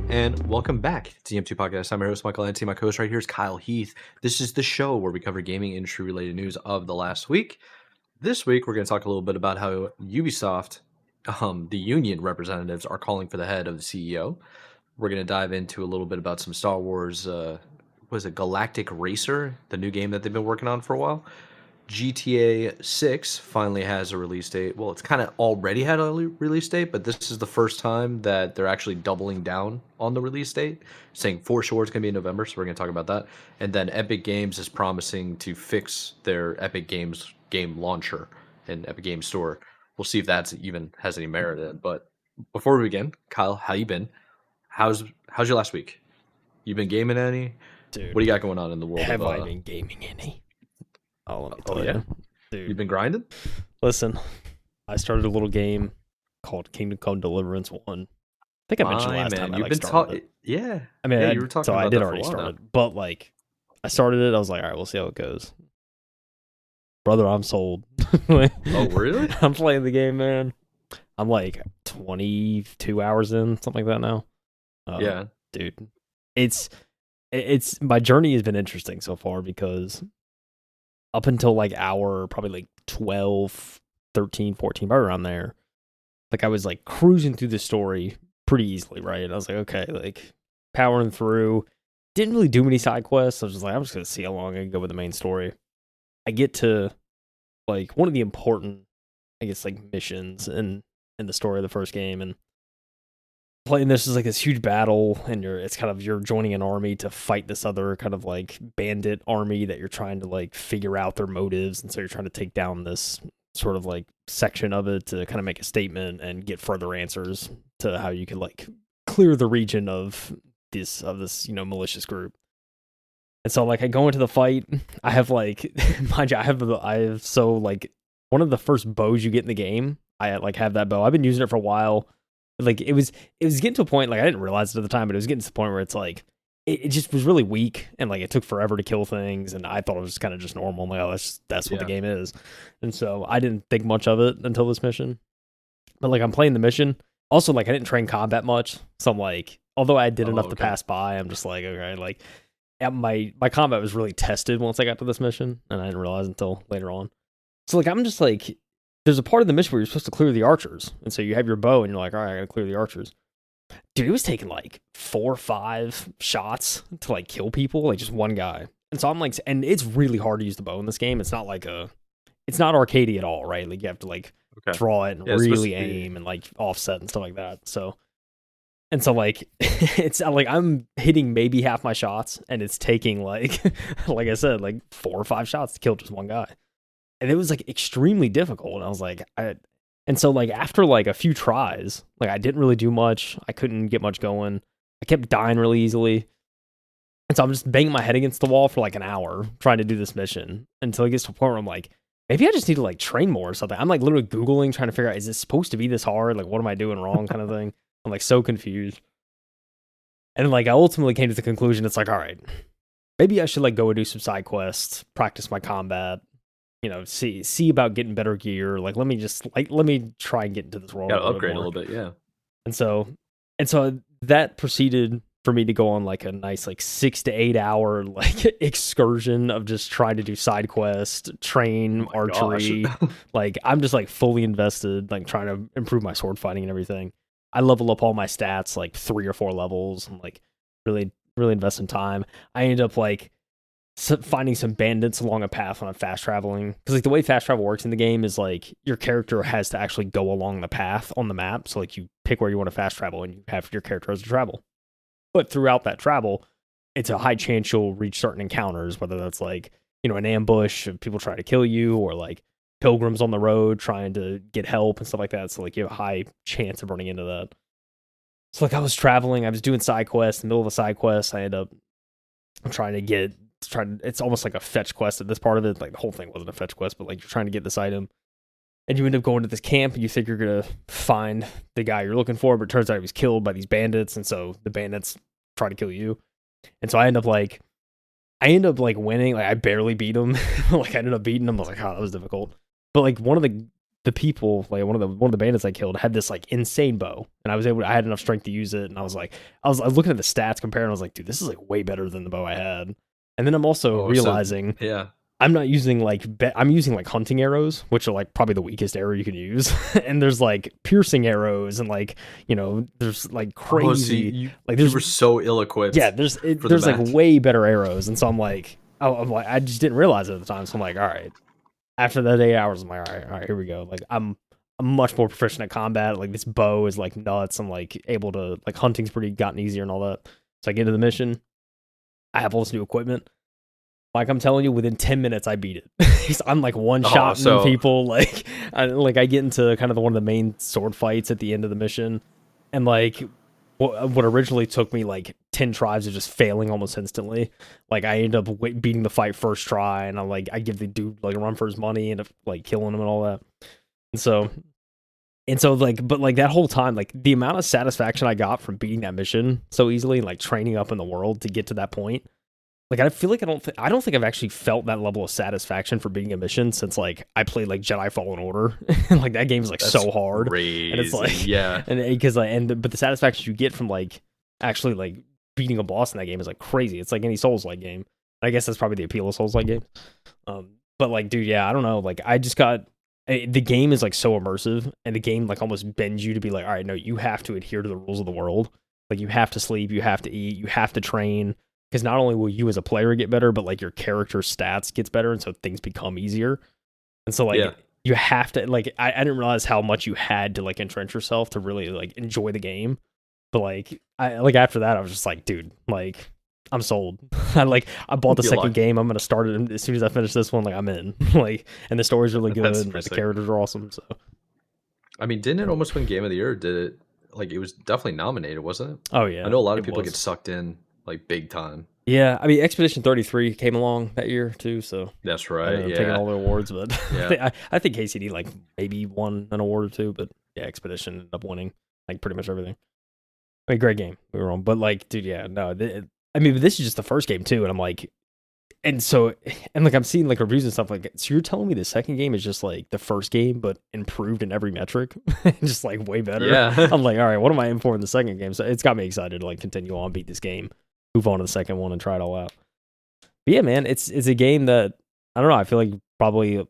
and welcome back to TM2 Podcast. I'm your host, Michael Anti. My co-host right here is Kyle Heath. This is the show where we cover gaming industry-related news of the last week. This week, we're going to talk a little bit about how Ubisoft, the union representatives, are calling for the head of the CEO. We're going to dive into a little bit about some Star Wars, was it Galactic Racer, the new game that they've been working on for a while. GTA 6 finally has a release date. Well, it's kind of already had a release date, but this is the first time that they're actually doubling down on the release date, saying for sure it's going to be in November, so we're going to talk about that. And then Epic Games is promising to fix their Epic Games game launcher and Epic Games Store. We'll see if that even has any merit in it. But before we begin, Kyle, how you been? How's your last week? You been gaming any? Dude, what do you got going on in the world have of I been gaming any? Oh, let me tell yeah? you. Dude, You've been grinding? listen, I started a little game called Kingdom Come Deliverance 1. I think I mentioned last time I You've been started it. Yeah. I mean, yeah, you were talking so about I did that for a already while start now. it, but like, I started it. I was like, all right, we'll see how it goes. Brother, I'm sold. Oh, really? I'm playing the game, man. I'm like 22 hours in, something like that now. Yeah. Dude, it's my journey has been interesting so far because up until like hour probably like 12, 13, 14, right around there, like I was like cruising through the story pretty easily, right? I was like, okay, like powering through, didn't really do many side quests. I was just like, I'm just gonna see how long I can go with the main story. I get to like one of the important, I guess, like missions in the story of the first game, and playing this is like this huge battle, and you're joining an army to fight this other kind of like bandit army that you're trying to like figure out their motives, and so you're trying to take down this sort of like section of it to kind of make a statement and get further answers to how you can like clear the region of this malicious group. And so like I go into the fight, I have like mind you, I have so like one of the first bows you get in the game. I like have that bow. I've been using it for a while. Like it was getting to a point, like I didn't realize it at the time, but it was getting to the point where it's like it just was really weak, and like it took forever to kill things, and I thought it was kind of just normal. I'm like, oh, that's what the game is. And so I didn't think much of it until this mission. But like I'm playing the mission. Also, like I didn't train combat much. So I'm like, although I did enough to pass by, I'm just like, okay, like my combat was really tested once I got to this mission, and I didn't realize until later on. So like I'm just like, there's a part of the mission where you're supposed to clear the archers, and so you have your bow, and you're like, all right, I gotta clear the archers. Dude, it was taking like 4 or 5 shots to like kill people, like just one guy. And so I'm like, and it's really hard to use the bow in this game. It's not like it's not arcadey at all, right? Like you have to like draw it and really aim and like offset and stuff like that. So like it's like I'm hitting maybe half my shots, and it's taking like like I said, like 4 or 5 shots to kill just one guy. And it was like extremely difficult. And I was like, and so like after like a few tries, like I didn't really do much. I couldn't get much going. I kept dying really easily. And so I'm just banging my head against the wall for like an hour trying to do this mission until it gets to a point where I'm like, maybe I just need to like train more or something. I'm like literally Googling, trying to figure out, is this supposed to be this hard? Like, what am I doing wrong kind of thing? I'm like so confused. And like I ultimately came to the conclusion, it's like, all right, maybe I should like go and do some side quests, practice my combat, see about getting better gear. Like, let me try and get into this world. Gotta upgrade a little bit, yeah. And so that proceeded for me to go on like a nice like 6 to 8 hour like excursion of just trying to do side quests, train archery. Like I'm just like fully invested, like trying to improve my sword fighting and everything. I level up all my stats like 3 or 4 levels. I'm like really investing time. I ended up like finding some bandits along a path when I'm fast traveling, because like the way fast travel works in the game is like your character has to actually go along the path on the map. So like you pick where you want to fast travel, and you have your character as to travel. But throughout that travel, it's a high chance you'll reach certain encounters, whether that's like an ambush of people trying to kill you, or like pilgrims on the road trying to get help and stuff like that. So like you have a high chance of running into that. So like I was traveling, I was doing side quests. In the middle of a side quest, I end up trying to get it's almost like a fetch quest at this part of it. Like the whole thing wasn't a fetch quest, but like you're trying to get this item, and you end up going to this camp, and you think you're gonna find the guy you're looking for, but it turns out he was killed by these bandits, and so the bandits try to kill you. And so I end up like winning. Like I barely beat him. Like I ended up beating him. I was like, oh, that was difficult. But like one of the the people, like one of the bandits I killed had this like insane bow, and I had enough strength to use it, and I was looking at the stats comparing, I was like, dude, this is like way better than the bow I had. And then I'm also Oh, so realizing yeah. I'm not using I'm using like hunting arrows, which are like probably the weakest arrow you can use. And there's like piercing arrows, and like, there's like Oh, so crazy, like you there's were so yeah, ill-equipped for the there's like match. way better arrows. And so I'm like, I just didn't realize it at the time. So I'm like, all right. After that 8 hours, I'm like, all right, here we go. Like I'm much more proficient at combat. Like this bow is like nuts. I'm like able to, like, hunting's pretty gotten easier and all that. So I get into the mission. I have all this new equipment. Like I'm telling you, within 10 minutes, I beat it. I'm like one Oh, shotting so people. Like, I get into kind of one of the main sword fights at the end of the mission, and like what originally took me like 10 tries of just failing almost instantly. Like I end up beating the fight first try, and I give the dude like a run for his money and like killing him and all that. And so like, but like that whole time, like the amount of satisfaction I got from beating that mission so easily, and like training up in the world to get to that point, like I feel like I don't think I've actually felt that level of satisfaction for beating a mission since like I played like Jedi Fallen Order. And like that game is like that's so hard, and it's crazy. like, Yeah. and because like, but the satisfaction you get from like actually like beating a boss in that game is like crazy. It's like any Souls like game. I guess that's probably the appeal of Souls like games. But like, dude, yeah, I don't know. Like, I just got the game is like so immersive, and the game like almost bends you to be like, all right, no, you have to adhere to the rules of the world. Like, you have to sleep, you have to eat, you have to train, because not only will you as a player get better, but like your character stats gets better, and so things become easier. And so like Yeah. you have to, like, I didn't realize how much you had to like entrench yourself to really like enjoy the game. But like I like after that I was just like, dude, like I'm sold. I bought the Feel second like game. I'm gonna start it as soon as I finish this one. Like I'm in. Like, and the story's really good, that's and super like the sick. characters are awesome. So I mean, didn't it almost win Game of the Year? Did it? Like, it was definitely nominated, wasn't it? oh I yeah, know a lot of it people get was. sucked in like big time. Yeah, I mean Expedition 33 came along that year too, so That's I right. ended up taking Yeah. all the awards. But Yeah. I think KCD like maybe won an award or two, but yeah, Expedition ended up winning like pretty much everything. I mean, great game. We were wrong, but like, dude, yeah, no. I mean, this is just the first game too, and I'm like, and so, and like, I'm seeing like reviews and stuff like. So you're telling me the second game is just like the first game, but improved in every metric, just like way better. Yeah. I'm like, all right, what am I in for in the second game? So it's got me excited to like continue on, beat this game, move on to the second one, and try it all out. But yeah, man, it's a game that I don't know. I feel like probably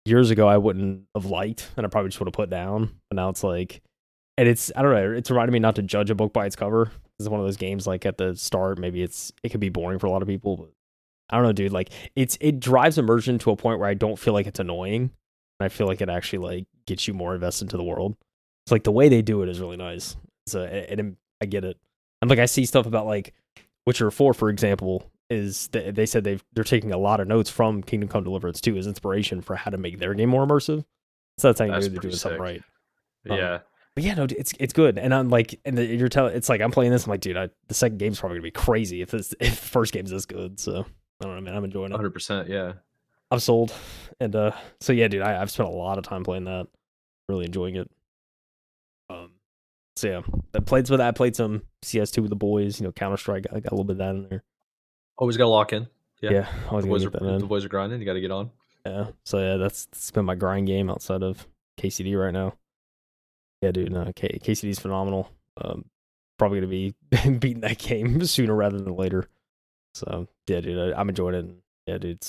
years ago I wouldn't have liked, and I probably just would have put down. But now it's like, and it's, I don't know. It's reminded me not to judge a book by its cover. It's one of those games like at the start, maybe it could be boring for a lot of people, but I don't know, dude. Like it drives immersion to a point where I don't feel like it's annoying. I feel like it actually like gets you more invested into the world. It's like the way they do it is really nice. So and I get it. And like I see stuff about like Witcher 4, for example, is they said they're taking a lot of notes from Kingdom Come Deliverance 2 as inspiration for how to make their game more immersive. So that's how you know That's they're pretty doing something sick. right. Um, Yeah. but yeah, no, it's good. And I'm like, you're telling, it's like I'm playing this. I'm like, dude, the second game's probably gonna be crazy if the first game's this good. So I don't know, man. I'm enjoying it. 100%. Yeah. I'm sold. And so yeah, dude, I've spent a lot of time playing that. Really enjoying it. Um, so yeah, I played some CS2 with the boys. Counter Strike. I got a little bit of that in there. Always got to lock in. Yeah. Yeah, I was The gonna boys get are that the in. boys are grinding. You got to get on. Yeah. So yeah, that's been my grind game outside of KCD right now. Yeah, dude. No, KCD's phenomenal. Probably gonna be beating that game sooner rather than later. So yeah, dude, I'm enjoying it. And, yeah, dude,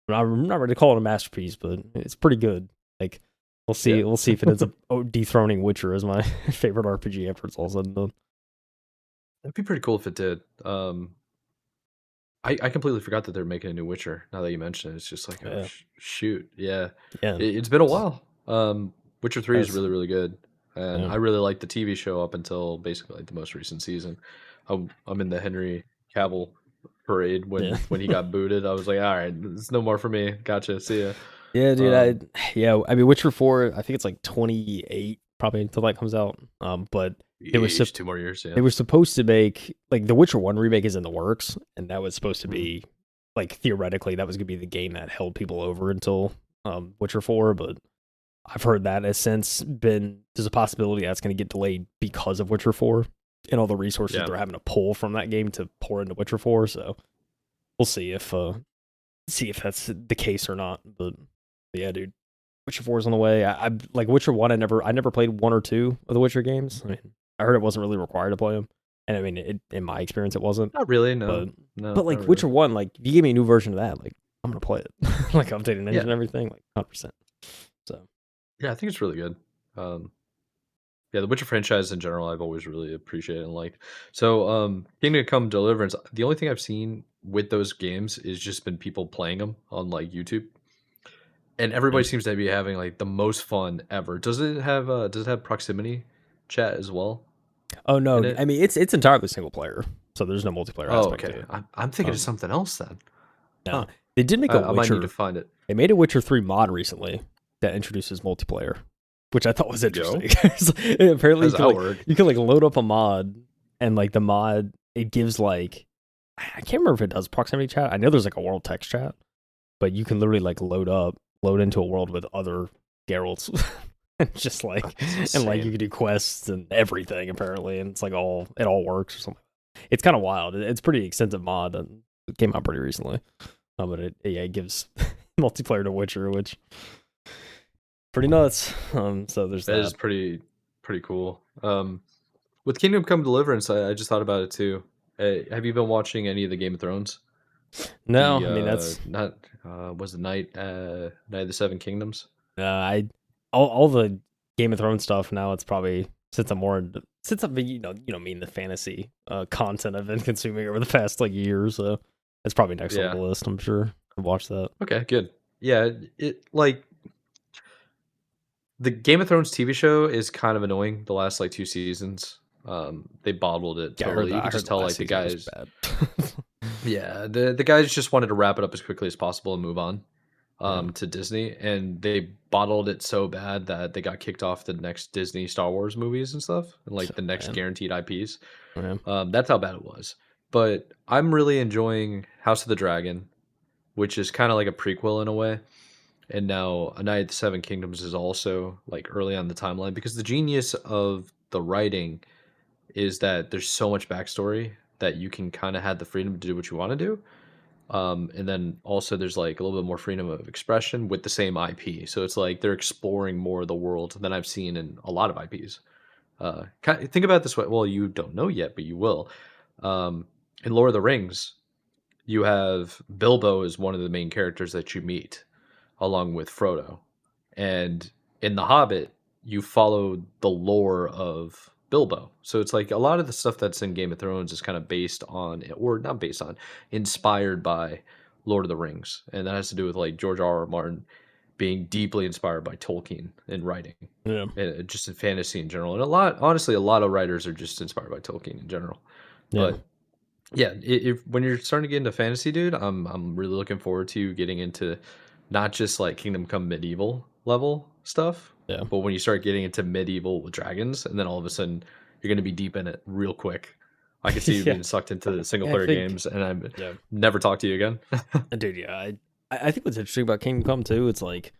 I'm not ready to call it a masterpiece, but it's pretty good. Like we'll see, Yeah. we'll see if it ends up dethroning Witcher as my favorite RPG after it's all said and done. It'd be pretty cool if it did. I completely forgot that they're making a new Witcher. Now that you mention it, it's just like, oh Yeah, shoot, yeah. yeah, It's been a while. Witcher 3 is that's really really good, and yeah, I really liked the TV show up until basically like the most recent season. I'm in the Henry Cavill parade yeah, when he got booted. I was like, all right, it's no more for me. Gotcha. See ya. yeah, dude. Um, Yeah, I mean, Witcher 4. I think it's like 28 probably until that comes out. But they were Yeesh, 2 more years. they Yeah. were supposed to make like the Witcher 1 remake is in the works, and that was supposed to Mhm. be like theoretically that was gonna be the game that held people over until Witcher 4, but I've heard that has since been there's a possibility that's gonna get delayed because of Witcher 4 and all the resources Yeah. they're having to pull from that game to pour into Witcher 4. So we'll see if that's the case or not. But yeah, dude. Witcher 4 is on the way. I like Witcher 1. I never played 1 or 2 of the Witcher games. I mean, I heard it wasn't really required to play them, and I mean, in my experience, it wasn't. Not really, no, But no, but not like really. Witcher 1, like if you give me a new version of that, like I'm gonna play it. Like updated engine Yeah, and everything, like 100%. So yeah, I think it's really good. Um, yeah, the Witcher franchise in general, I've always really appreciated and liked. So, Kingdom Come Deliverance, the only thing I've seen with those games is just been people playing them on like YouTube, and yeah. everybody seems to be having like the most fun ever. Does it have proximity chat as well Oh in no, I it? mean it's entirely single player, so there's no multiplayer Oh, aspect okay. to it. I'm thinking of Um, something else then. no, Huh. they did make a I might need to Witcher. find it. They made a Witcher 3 mod recently that introduces multiplayer, which I thought was Yo, interesting. Apparently, how's that work? you can like load up a mod, and like the mod it gives like I can't remember if it does proximity chat. I know there's like a world text chat, but you can literally like load into a world with other Geralts, and just like That's and like you insane. can do quests and everything apparently, and it's like it all works or something. It's kind of wild. It's pretty extensive mod and it came out pretty recently. But it gives multiplayer to Witcher, which pretty nuts. So there's That that. is pretty cool. With Kingdom Come Deliverance, I just thought about it too. Have you been watching any of the Game of Thrones? No, The I mean that's not was it Night of the Seven Kingdoms? I all the Game of Thrones stuff now. It's probably since I'm mean the fantasy content I've been consuming over the past like years. So it's probably next on Yeah. the list. I'm sure I've watched that. Okay, good. Yeah, it like the Game of Thrones TV show is kind of annoying. The last like two seasons, they bottled it Yeah, totally. You I could heard just the tell last like the season was guys. bad. Yeah, the guys just wanted to wrap it up as quickly as possible and move on Yeah, to Disney, and they bottled it so bad that they got kicked off the next Disney Star Wars movies and stuff, and like the next man. guaranteed IPs. Yeah, That's how bad it was. But I'm really enjoying House of the Dragon, which is kind of like a prequel in a way. And now A Night of the Seven Kingdoms is also like early on the timeline because the genius of the writing is that there's so much backstory that you can kind of have the freedom to do what you want to do. And then also there's like a little bit more freedom of expression with the same IP. So it's like they're exploring more of the world than I've seen in a lot of IPs. Think about it this way. Well, you don't know yet, but you will. Um, in Lord of the Rings, you have Bilbo is one of the main characters that you meet, along with Frodo. And in The Hobbit, you follow the lore of Bilbo. So it's like a lot of the stuff that's in Game of Thrones is kind of based on, or not based on, inspired by Lord of the Rings. And that has to do with like George R. R. Martin being deeply inspired by Tolkien in writing, yeah, and just in fantasy in general. And honestly, a lot of writers are just inspired by Tolkien in general. yeah, But yeah, if when you're starting to get into fantasy, dude, I'm really looking forward to getting into not just like Kingdom Come medieval level stuff, yeah, but when you start getting into medieval with dragons, and then all of a sudden you're gonna be deep in it real quick. I could see you yeah. being sucked into the single Yeah, I player think games, and I'm yeah, never talk to you again. dude. Yeah, I think what's interesting about Kingdom Come too, it's like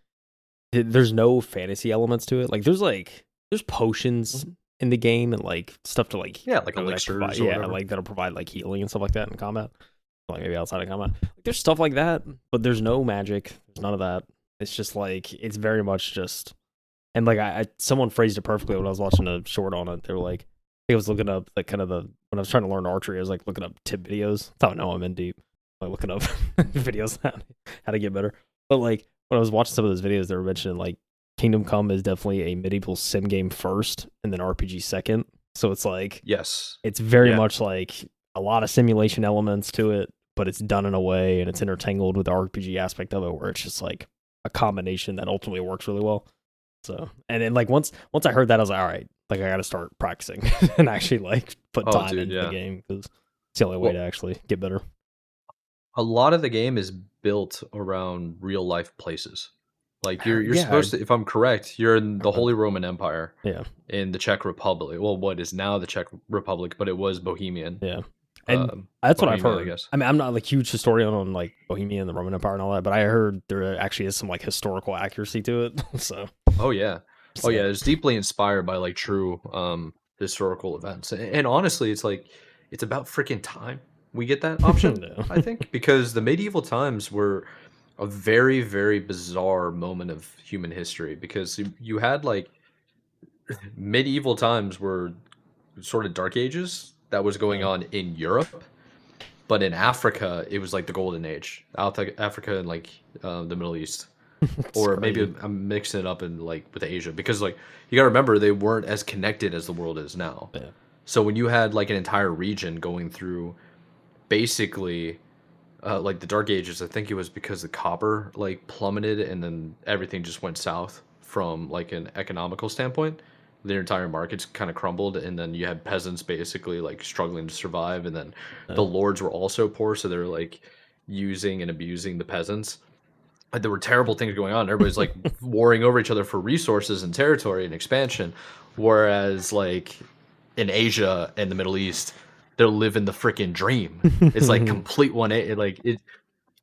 there's no fantasy elements to it. Like there's potions in the game and like stuff to like Yeah, like that provide elixirs or whatever. like that'll provide like healing and stuff like that in combat. Like maybe outside of combat. Like, there's stuff like that, but there's no magic. There's none of that. It's just like it's very much just and like someone phrased it perfectly when I was watching a short on it. They were like I was looking up like kind of the when I was trying to learn archery, I was like looking up tip videos. I thought no, I'm in deep. Like looking up videos on how to get better. But like when I was watching some of those videos, they were mentioning like Kingdom Come is definitely a medieval sim game first and then RPG second. So it's like Yes. it's very Yeah. much like a lot of simulation elements to it, but it's done in a way and it's intertangled with the RPG aspect of it where it's just like a combination that ultimately works really well. So and then like once I heard that I was like, all right, like I gotta start practicing and actually like put Oh, time dude, into the yeah. game because it's the only way to Well, actually get better. a lot of the game is built around real life places. Like you're Yeah, supposed to, if I'm correct, you're in the I- Holy Roman Empire yeah, in the Czech Republic. Well, what is now the Czech Republic, but it was Bohemian. yeah. And that's what I've Bohemia, I heard. guess. I mean, I'm not like huge historian on like Bohemia and the Roman Empire and all that, but I heard there actually is some like historical accuracy to it. So, Oh yeah, oh so yeah. It's deeply inspired by like true historical events, and honestly, it's like it's about freaking time we get that option. yeah, I think because the medieval times were a very, very bizarre moment of human history because you had like medieval times were sort of dark ages that was going Yeah. on in Europe, but in Africa it was like the golden age. Africa and like the Middle East, It's or maybe crazy. I'm mixing it up in like with Asia because like you got to remember they weren't as connected as the world is now. Yeah. So when you had like an entire region going through basically like the dark ages, I think it was because the copper like plummeted and then everything just went south from like an economical standpoint. Their entire markets kind of crumbled, and then you had peasants basically like struggling to survive, and then the Yeah. lords were also poor, so they're like using and abusing the peasants. Like, there were terrible things going on. Everybody's like warring over each other for resources and territory and expansion, whereas like in Asia and the Middle East, they're living the freaking dream. It's like complete like it,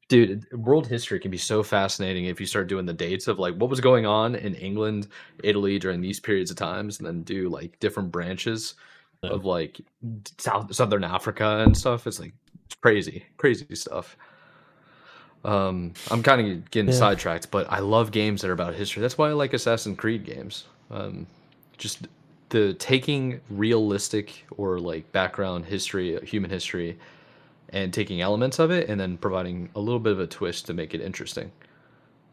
dude. World history can be so fascinating if you start doing the dates of like what was going on in England, Italy during these periods of times, and then do like different branches Yeah. of like Southern Africa and stuff. It's like it's crazy, crazy stuff. I'm kind of getting Yeah. sidetracked, but I love games that are about history. That's why I like Assassin's Creed games. Just the taking realistic or like background history, human history, and taking elements of it and then providing a little bit of a twist to make it interesting,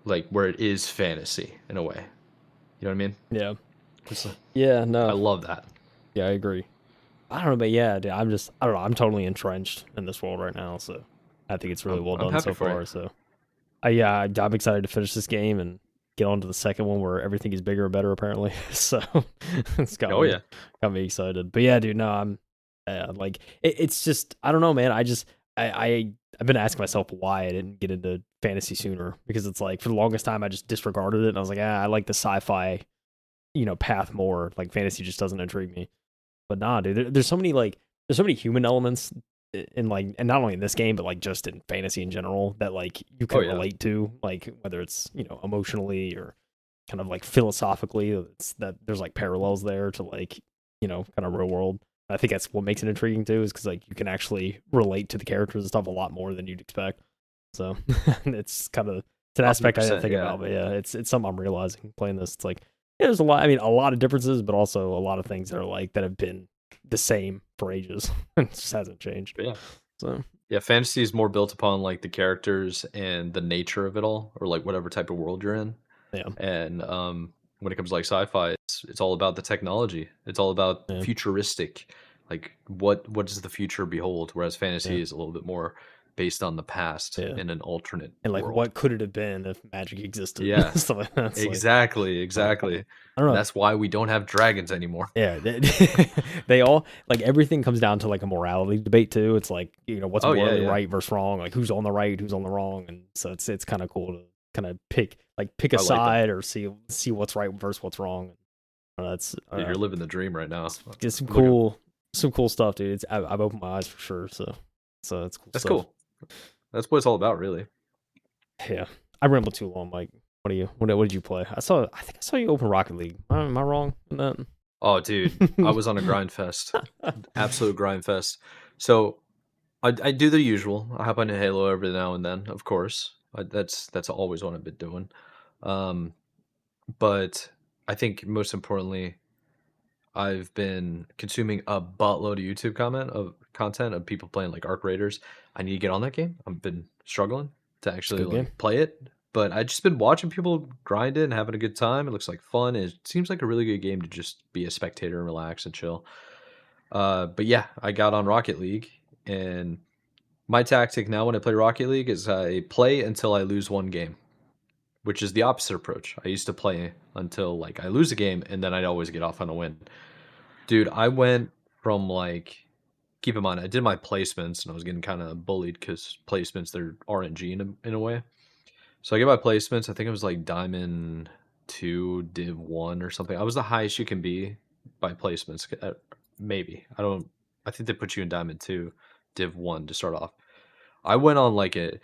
like where it is fantasy in a way. You know what I mean? Yeah. It's like, Yeah. I No. love that. Yeah, I agree. I don't know, but yeah, dude, I don't know. I'm totally entrenched in this world right now, so I think it's really well I'm done happy so for you. far. So, yeah, I'm excited to finish this game and get on to the second one where everything is bigger and better apparently. So, it's Oh yeah, got me excited. But yeah, dude, no, I'm like it's just I don't know, man. I've been asking myself why I didn't get into fantasy sooner because it's like for the longest time I just disregarded it and I was like, I like the sci-fi, path more. Like fantasy just doesn't intrigue me. But nah, dude, there's so many human elements in like, and not only in this game, but like just in fantasy in general that like you oh can yeah. relate to, like whether it's emotionally or kind of like philosophically. It's that there's like parallels there to like kind of real world. I think that's what makes it intriguing too, is because like you can actually relate to the characters and stuff a lot more than you'd expect. So it's an aspect I didn't 100%. think Yeah. about, but yeah, it's something I'm realizing playing this. It's like yeah, there's a lot. I mean, a lot of differences, but also a lot of things that are like that have been the same for ages. It just hasn't changed. But yeah. So Yeah, fantasy is more built upon like the characters and the nature of it all, or like whatever type of world you're in. yeah, And when it comes to like sci-fi, it's all about the technology. It's all about yeah, futuristic, like what does the future behold? Whereas yeah, fantasy is a little bit more based on the past yeah. in an alternate And like, world. what could it have been if magic existed? Yeah, Stuff like that. It's like exactly. I don't And know. that's why we don't have dragons anymore. Yeah, they all like everything comes down to like a morality debate too. It's like what's Oh yeah, morally yeah. right versus wrong, like who's on the right, who's on the wrong, and so it's kind of cool to kind of pick a I like that. side or see what's right versus what's wrong. That's Dude, you're living the dream right now. get some Look at cool stuff, dude. I've opened my eyes for sure. So it's cool that's stuff. cool. That's what it's all about, really. Yeah, I rambled too long. Like, what did you play? I think I saw you open Rocket League. Am I wrong in that? Oh, dude, I was on a grind fest, absolute grind fest. So I do the usual. I hop into Halo every now and then, of course. That's always what I've been doing. Um, but I think most importantly, I've been consuming a buttload of YouTube content of people playing like Arc Raiders. I need to get on that game. I've been struggling to It's a actually good game. like play it, but I just been watching people grind it and having a good time. It looks like fun. It seems like a really good game to just be a spectator and relax and chill. But yeah, I got on Rocket League, and my tactic now when I play Rocket League is I play until I lose one game, which is the opposite approach. I used to play until like I lose a game, and then I'd always get off on a win. Dude, I went from like, keep in mind, I did my placements and I was getting kind of bullied because placements, they're RNG in a way. So I get my placements. I think it was like Diamond 2, Div 1 or something. I was the highest you can be by placements. Maybe. I think they put you in Diamond 2, Div 1 to start off. I went on like a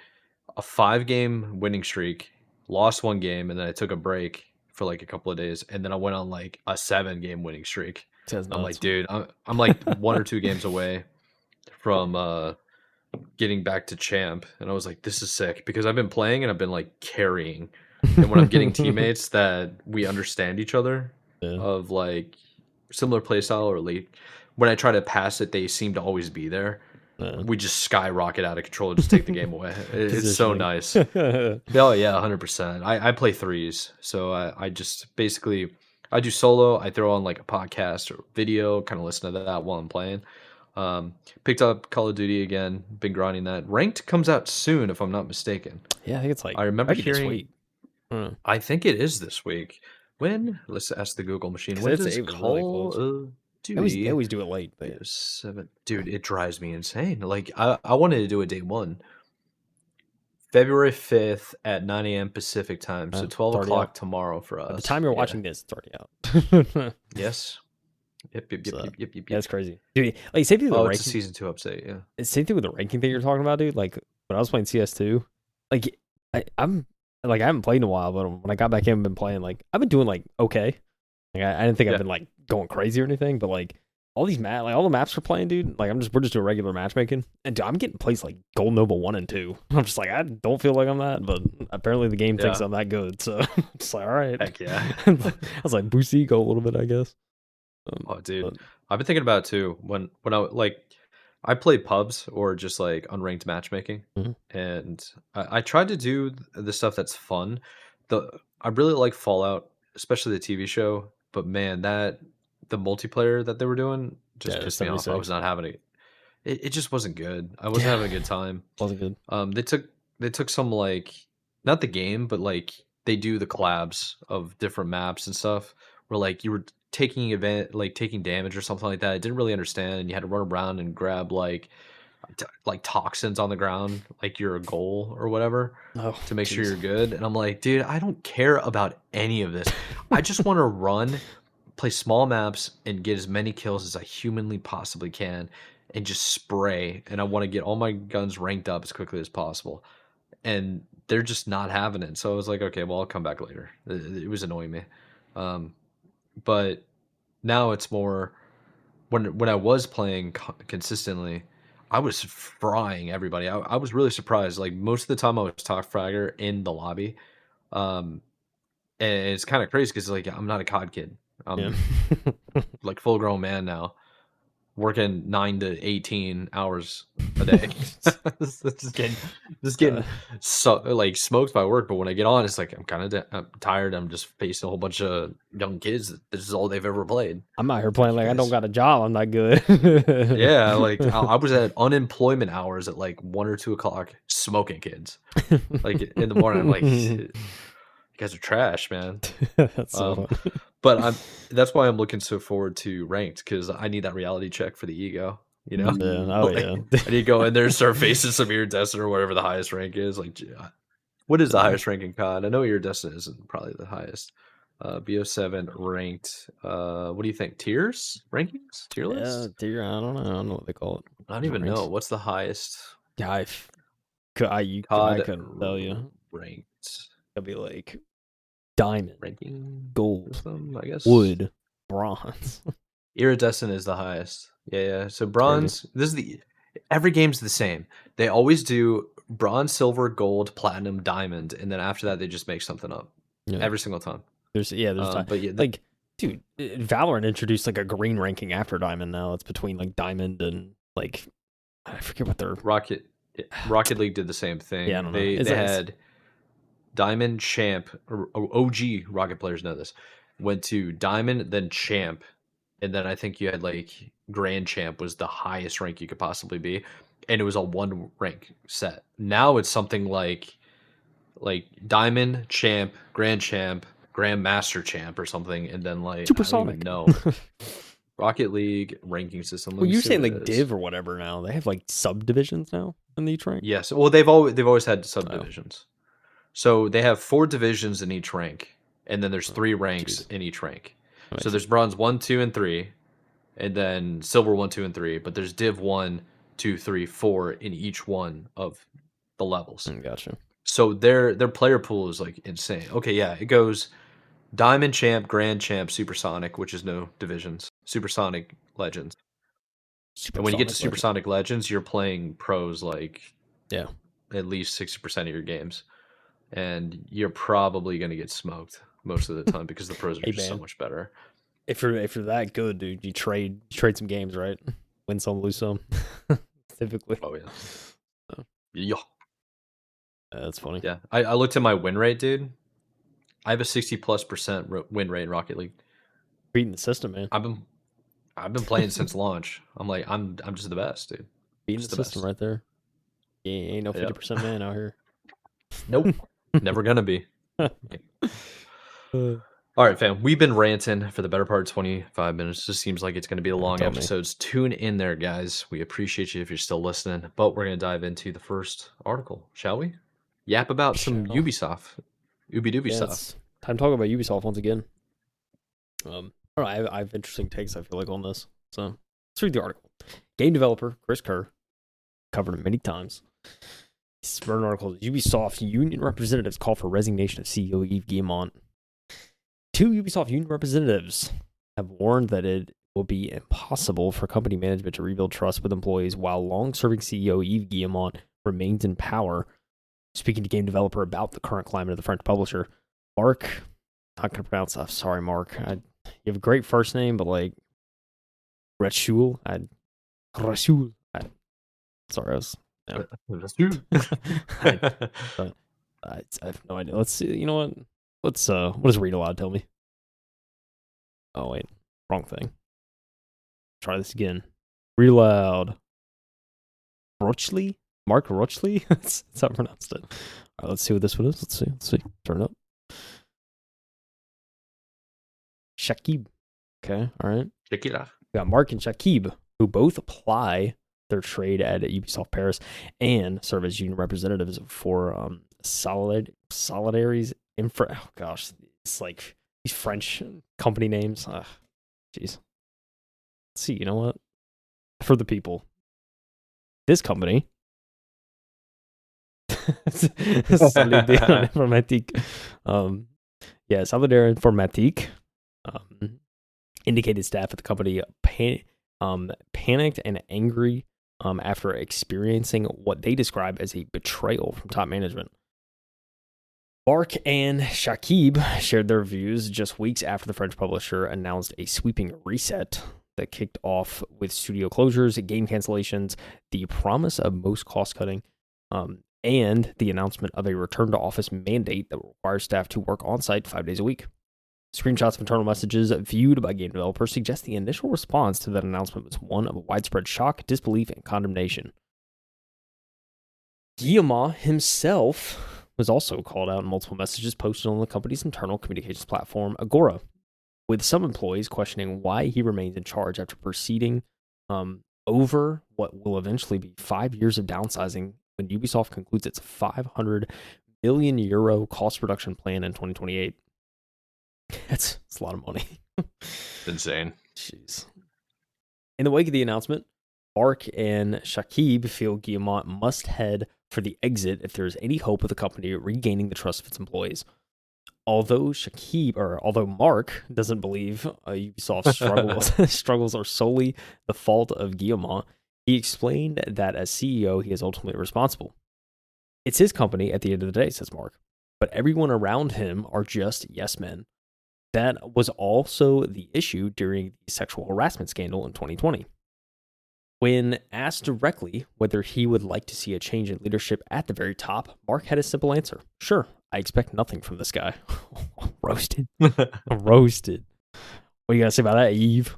5 game winning streak, lost one game, and then I took a break for like a couple of days, and then I went on like a 7 game winning streak. Sounds I'm like, nuts. dude, I'm like 1 or 2 games away from getting back to champ, and I was like, this is sick because I've been playing and I've been like carrying, and when I'm getting teammates that we understand each other Yeah. of like similar playstyle or like when I try to pass it, they seem to always be there. Yeah. We just skyrocket out of control and just take the game away. It's so Positioning. nice. Oh yeah, 100%. I play threes, so I just basically I do solo. I throw on like a podcast or video, kind of listen to that while I'm playing. Picked up Call of Duty again. Been grinding that. Ranked comes out soon, if I'm not mistaken. Yeah, I think it's like I remember maybe this hearing. week. Because I think it is this week. When? Let's ask the Google machine. When does it was really Call close. of They Duty always do it late, but yeah. 7? Dude, it drives me insane. Like I wanted to do it day one. February 5th at 9 a.m. Pacific time. So It's 12 already out. o'clock tomorrow for At the us. time you're Yeah. watching this, it's already out. Yes. Yep. So, Yep. that's crazy, dude. Like same thing with the Oh, it's a ranking. season 2 update. Yeah. Same thing with the ranking thing you're talking about, dude. Like when I was playing CS2, like I'm like I haven't played in a while, but when I got back in, I've been playing. Like I've been doing like okay. Like I didn't think I've Yeah. been like going crazy or anything, but like all these like all the maps we're playing, dude. Like we're just doing regular matchmaking, and dude, I'm getting placed like Gold Noble 1 and 2. I'm just like I don't feel like I'm that, but apparently the game thinks Yeah. I'm that good, so it's like all right. Heck yeah. I was like boost the ego a little bit, I guess. Oh, dude. But I've been thinking about it too. When I like I play pubs or just like unranked matchmaking, mhm. and I tried to do the stuff that's fun. I really like Fallout, especially the TV show. But man, that the multiplayer that they were doing just Yeah, pissed me off. I was 76. not having it. It just wasn't good. I wasn't Yeah, having a good time. wasn't good. They took some like not the game, but like they do the collabs of different maps and stuff where like you were taking event like taking damage or something like that. I didn't really understand, and you had to run around and grab like toxins on the ground, like you're a goal or whatever, Oh, to make sure jeez. you're good. And I'm like, dude, I don't care about any of this. I just want to run, play small maps, and get as many kills as I humanly possibly can, and just spray. And I want to get all my guns ranked up as quickly as possible. And they're just not having it. So I was like, okay, well, I'll come back later. It was annoying me. Um, but now it's more when I was playing consistently, I was frying everybody. I was really surprised. Like most of the time, I was top fragger in the lobby, um, and it's kind of crazy because like I'm not a COD kid. Yeah. I'm like full grown man now, working 9 to 18 hours a day. just getting, just Uh, getting so like smoked by work. But when I get on, it's like I'm kind of I'm tired. I'm just facing a whole bunch of young kids. This is all they've ever played. I'm out here Like playing you like I don't guys. got a job. I'm not good. Yeah, like I was at unemployment hours at like 1 or 2 o'clock smoking kids. Like in the morning, I'm like, you guys are trash, man. That's so Um, funny. but that's why I'm looking so forward to ranked because I need that reality check for the ego. You know, Yeah. Oh like yeah. I need to go in there and start facing some iridescent or whatever the highest rank is. Like, what is the Yeah. highest rank in COD? I know iridescent isn't probably the highest. BO7 ranked. What do you think? Tiers, rankings, tier Yeah, list? dear, I don't know. I don't know what they call it. I don't even know Ranks. what's the highest Yeah, I COD couldn't tell you. ranked It'd be like diamond, ranking gold, system. I guess wood, bronze. iridescent is the highest. Yeah. So Crazy. bronze. This is every game's the same. They always do bronze, silver, gold, platinum, diamond, and then after that they just make something up Yeah. every single time. There's But yeah, like, dude, Valorant introduced like a green ranking after diamond now. It's between like diamond and like I forget what they're. Rocket League did the same thing. Yeah, I don't know. They It's had diamond, champ, or OG Rocket players know this. Went to diamond, then champ, and then I think you had like grand champ was the highest rank you could possibly be, and it was a one rank set. Now it's something like diamond, champ, grand master champ, or something, and then like I don't even supersonic. know. Rocket League ranking system. Let Well, me you're see saying what it like is. div or whatever now. They have like subdivisions now in each rank. Yes. Well, they've always had Oh, subdivisions. So they have 4 divisions in each rank, and then there's oh, 3 ranks jeez. in each rank. That So makes sense. there's bronze 1, 2, and 3, and then silver 1, 2, and 3. But there's div 1, 2, 3, 4 in each one of the levels. Gotcha. So their player pool is like insane. Okay, yeah, it goes diamond champ, grand champ, supersonic, which is no divisions, supersonic legends. And when you get to Supersonic Legends. Supersonic Legends, you're playing pros like Yeah. at least 60% of your games, and you're probably going to get smoked most of the time because the pros are Hey just so man, much better. if you're that good, dude, you trade some games, right? Win some, lose some. Typically. Oh yeah, So, yeah, that's funny. yeah. I looked at my win rate, dude. I have a 60+% win rate in Rocket League. Beating the system, man. I've been I've been playing since launch. I'm like I'm just the best, dude. Beating the Just the system best. right there. You ain't no Yeah. 50% man out here. Nope. Never gonna be. Uh, All right, fam. We've been ranting for the better part of 25 minutes. Just seems like it's going to be a long Tell me. episodes. Tune in there, guys. We appreciate you if you're still listening. But we're going to dive into the first article, shall we? Yap about some Shall. Ubisoft. Yeah, Ubisoft. it's time to talk about Ubisoft once again. I don't know, I have interesting takes, I feel like, on this. So let's read the article. Game developer Chris Kerr, covered it many times. He's wrote an article. Ubisoft union representatives call for resignation of CEO Yves Guillemot. Two Ubisoft union representatives have warned that it will be impossible for company management to rebuild trust with employees while long-serving CEO Yves Guillemot remains in power. Speaking to game developer about the current climate of the French publisher, Mark, not going to pronounce that. Sorry, Mark. You have a great first name, but like Rachul. Rachul. Sorry, I was. Yeah. I have no idea. Let's see. You know what? What does read aloud tell me? Oh wait, wrong thing. Try this again. Read aloud. Rochley? Mark Rochley? That's how I pronounced it. All right, let's see what this one is. Let's see. Turn it up. Shakib. Okay, all right. Shakira. We got Mark and Shakib, who both apply their trade at Ubisoft Paris and serve as union representatives for Solidaries Infra. Oh gosh, it's like these French company names. Jeez. Let's see, you know what? For the people, this company, Solidaire Informatique, Solidaire Informatique, indicated staff at the company panicked and angry after experiencing what they describe as a betrayal from top management. Mark and Shakib shared their views just weeks after the French publisher announced a sweeping reset that kicked off with studio closures, game cancellations, the promise of most cost-cutting, and the announcement of a return-to-office mandate that requires staff to work on-site 5 days a week. Screenshots of internal messages viewed by game developers suggest the initial response to that announcement was one of widespread shock, disbelief, and condemnation. Guillemot himself was also called out in multiple messages posted on the company's internal communications platform, Agora, with some employees questioning why he remains in charge after proceeding over what will eventually be 5 years of downsizing when Ubisoft concludes its €500 million cost reduction plan in 2028. That's a lot of money. Insane. Jeez. In the wake of the announcement, Mark and Shakib feel Guillemot must head for the exit if there is any hope of the company regaining the trust of its employees. Although Mark doesn't believe Ubisoft's struggles are solely the fault of Guillemot, he explained that as CEO, he is ultimately responsible. It's his company at the end of the day, says Mark, but everyone around him are just yes men. That was also the issue during the sexual harassment scandal in 2020. When asked directly whether he would like to see a change in leadership at the very top, Mark had a simple answer. Sure, I expect nothing from this guy. Roasted. Roasted. What do you got to say about that, Yves?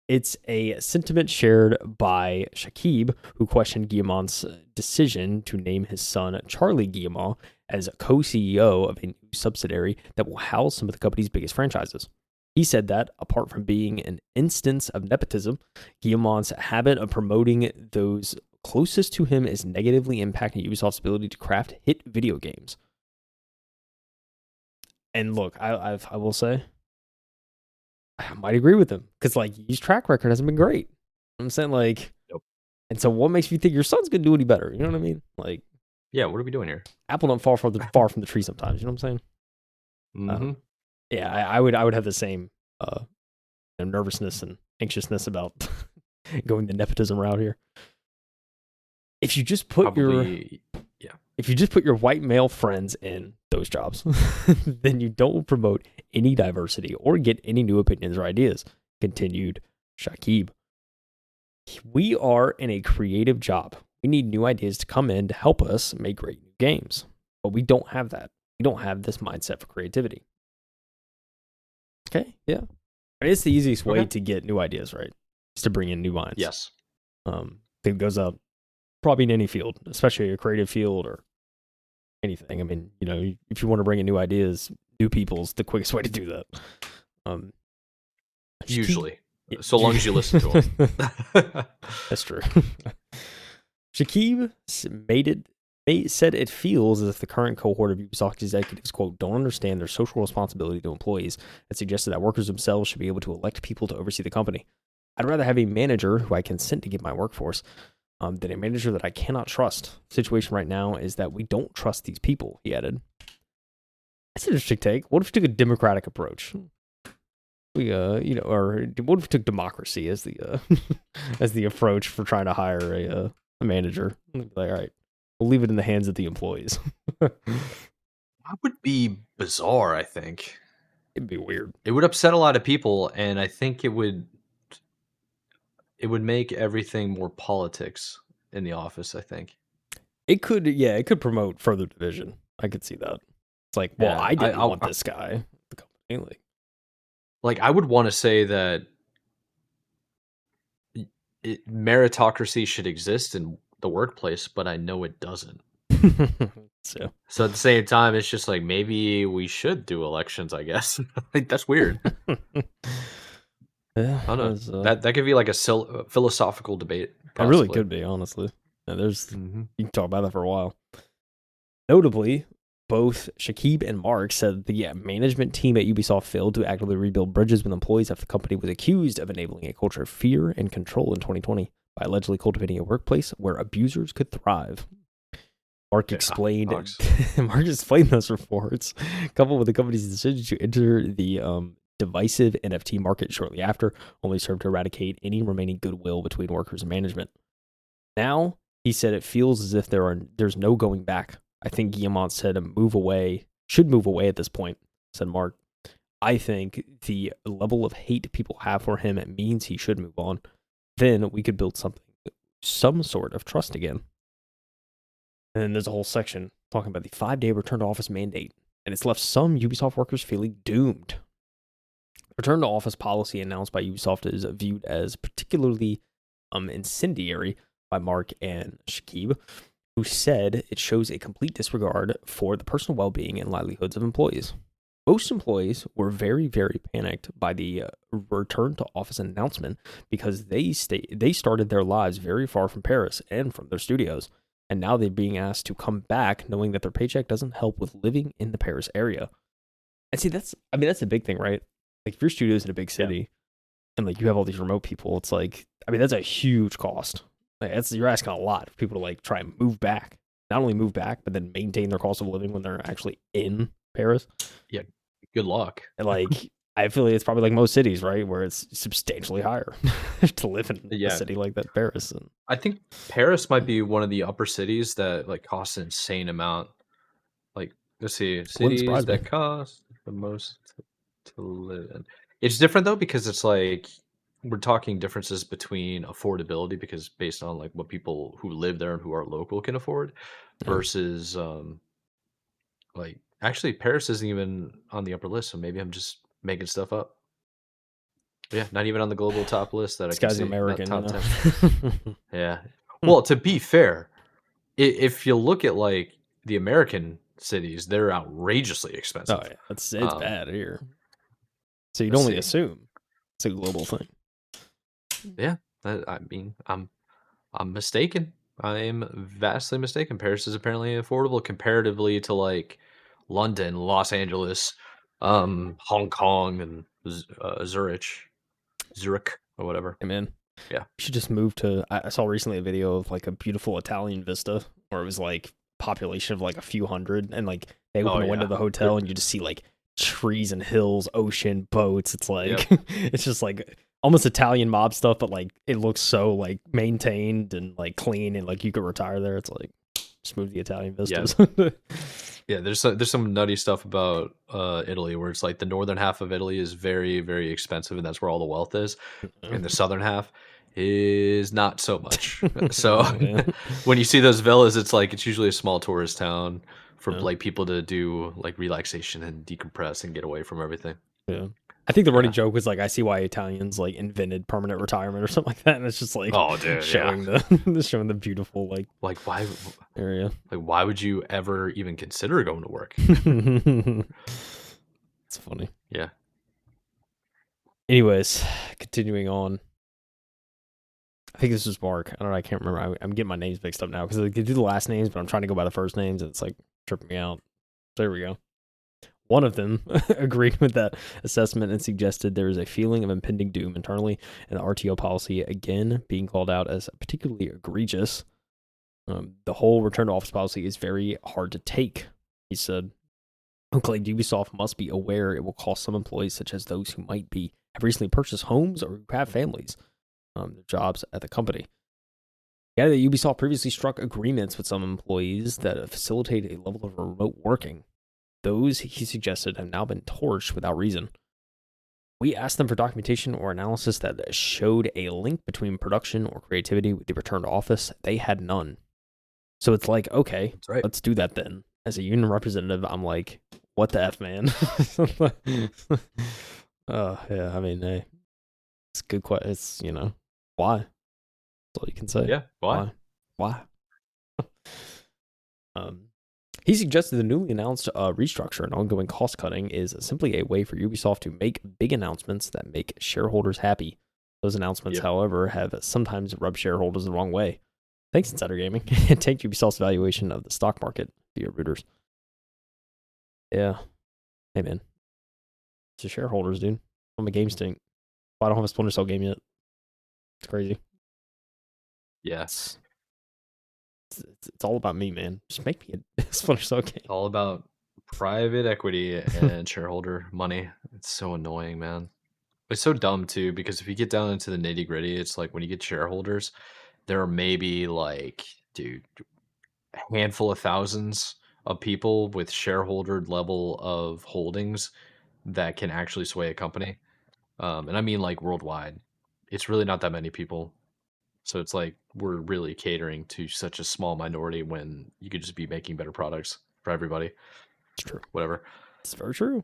It's a sentiment shared by Shakib, who questioned Guillemot's decision to name his son Charlie Guillemot as co-CEO of a new subsidiary that will house some of the company's biggest franchises. He said that, apart from being an instance of nepotism, Guillemot's habit of promoting those closest to him is negatively impacting Ubisoft's ability to craft hit video games. And look, I will say, I might agree with him because like his track record hasn't been great. I'm saying like, Nope. And so what makes you think your son's gonna do any better? You know what I mean? Like, yeah, what are we doing here? Apple don't fall far from the tree sometimes. You know what I'm saying? Mm-hmm. Yeah, I would have the same nervousness and anxiousness about Going the nepotism route here. If you just put your Probably, yeah. if you just put your white male friends in those jobs, then you don't promote any diversity or get any new opinions or ideas, continued Shakib. We are in a creative job. We need new ideas to come in to help us make great new games. But we don't have that. We don't have this mindset for creativity. Okay, yeah. I mean, it's the easiest way to get new ideas, right? Is to bring in new minds. Yes. It goes up probably in any field, especially a creative field or anything. I mean, you know, if you want to bring in new ideas, new people's the quickest way to do that. Usually. So long as you listen to them. That's true. Shakib said it feels as if the current cohort of Ubisoft executives, quote, don't understand their social responsibility to employees, and suggested that workers themselves should be able to elect people to oversee the company. I'd rather have a manager who I consent to give my workforce than a manager that I cannot trust. The situation right now is that we don't trust these people, he added. That's an interesting take. What if we took a democratic approach? We, you know, or what if we took democracy as the as the approach for trying to hire a manager? Like, all right, we'll leave it in the hands of the employees. That would be bizarre, I think. It'd be weird. It would upset a lot of people, and I think it would make everything more politics in the office, I think. It could, yeah, it could promote further division. I could see that. It's like, well, Yeah, I didn't want this guy. The company, like I would want to say that meritocracy should exist in the workplace, but I know it doesn't. So at the same time, it's just like maybe we should do elections. I guess like that's weird. Yeah, I don't know. That could be like a philosophical debate. It really could be, honestly. Yeah, you can talk about that for a while. Notably, both Shakib and Mark said the management team at Ubisoft failed to actively rebuild bridges with employees after the company was accused of enabling a culture of fear and control in 2020 by allegedly cultivating a workplace where abusers could thrive. Mark explained those reports, coupled with the company's decision to enter the divisive NFT market shortly after, only served to eradicate any remaining goodwill between workers and management. Now, he said it feels as if there's no going back. I think Guillemot said should move away at this point, said Mark. I think the level of hate people have for him, it means he should move on. Then we could build some sort of trust again. And then there's a whole section talking about the 5-day return to office mandate, and it's left some Ubisoft workers feeling doomed. Return to office policy announced by Ubisoft is viewed as particularly incendiary by Mark and Shakib, who said it shows a complete disregard for the personal well-being and livelihoods of employees. Most employees were very, very panicked by the return to office announcement because they started their lives very far from Paris and from their studios. And now they're being asked to come back knowing that their paycheck doesn't help with living in the Paris area. And see, that's a big thing, right? Like if your studio's in a big city and like you have all these remote people, it's like, I mean, that's a huge cost. Like you're asking a lot for people to like try and move back. Not only move back, but then maintain their cost of living when they're actually in Paris. Yeah. Good luck. And like, I feel like it's probably like most cities, right? Where it's substantially higher to live in a city like that, Paris. And I think Paris might be one of the upper cities that like costs an insane amount. Like, let's see, cities that cost the most to live in. It's different though because it's like we're talking differences between affordability because based on like what people who live there and who are local can afford versus like actually Paris isn't even on the upper list, so maybe I'm just making stuff up. Yeah, not even on the global top list that I can see. American, top 10. Yeah. Well, to be fair, if you look at like the American cities, they're outrageously expensive. Oh yeah, it's bad here. So you'd only assume it's a global thing. Yeah, I mean, I'm mistaken. I am vastly mistaken. Paris is apparently affordable comparatively to like London, Los Angeles, Hong Kong, and Zurich, or whatever. Hey man, yeah, you should just move to. I saw recently a video of like a beautiful Italian vista where it was like population of like a few hundred, and like they open the window of the hotel and you just see like trees and hills, ocean, boats. It's like it's just like almost Italian mob stuff, but like it looks so like maintained and like clean, and like you could retire there. It's like just move the Italian Yeah, vistas. yeah. There's some nutty stuff about Italy where it's like the northern half of Italy is very very expensive, and that's where all the wealth is, and the southern half is not so much. So Yeah, when you see those villas, it's like it's usually a small tourist town for yeah, like people to do like relaxation and decompress and get away from everything. yeah. I think the running Yeah. joke was like, I see why Italians like invented permanent retirement or something like that, and it's just like Oh, dude, yeah. showing the showing the beautiful like Like why area. why would you ever even consider going to work? It's funny. Yeah. Anyways, continuing on. I think this was Mark. I don't know. I can't remember. I'm getting my names mixed up now because I could do the last names, but I'm trying to go by the first names, and it's like tripping me out. There we go. One of them agreed with that assessment and suggested there is a feeling of impending doom internally, and the RTO policy again being called out as particularly egregious. The whole return to office policy is very hard to take, he said. Claimed Ubisoft must be aware it will cost some employees, such as those who might have recently purchased homes or who have families, their jobs at the company. Yeah, that Ubisoft previously struck agreements with some employees that facilitate a level of remote working. Those, he suggested, have now been torched without reason. We asked them for documentation or analysis that showed a link between production or creativity with the return to office. They had none. So it's like, okay, That's right. let's do that then. As a union representative, I'm like, what the F, man? Yeah, I mean, hey, it's a good question. It's, why? That's all you can say. Yeah. Why? Why? He suggested the newly announced restructure and ongoing cost cutting is simply a way for Ubisoft to make big announcements that make shareholders happy. Those announcements, Yep. however, have sometimes rubbed shareholders the wrong way. Thanks, Insider Gaming. Take Ubisoft's valuation of the stock market via Reuters. Yeah. Hey, man. It's the shareholders, dude. I'm a game stink. I don't have a Splinter Cell game yet. It's crazy. Yeah. It's all about me, man. Just make me a Splinter Cell game. All about private equity and shareholder money. It's so annoying, man. It's so dumb too, because if you get down into the nitty gritty, it's like when you get shareholders, there are maybe like, dude, a handful of thousands of people with shareholder level of holdings that can actually sway a company. And I mean like worldwide. It's really not that many people. So it's like we're really catering to such a small minority when you could just be making better products for everybody. It's true. Whatever. It's very true.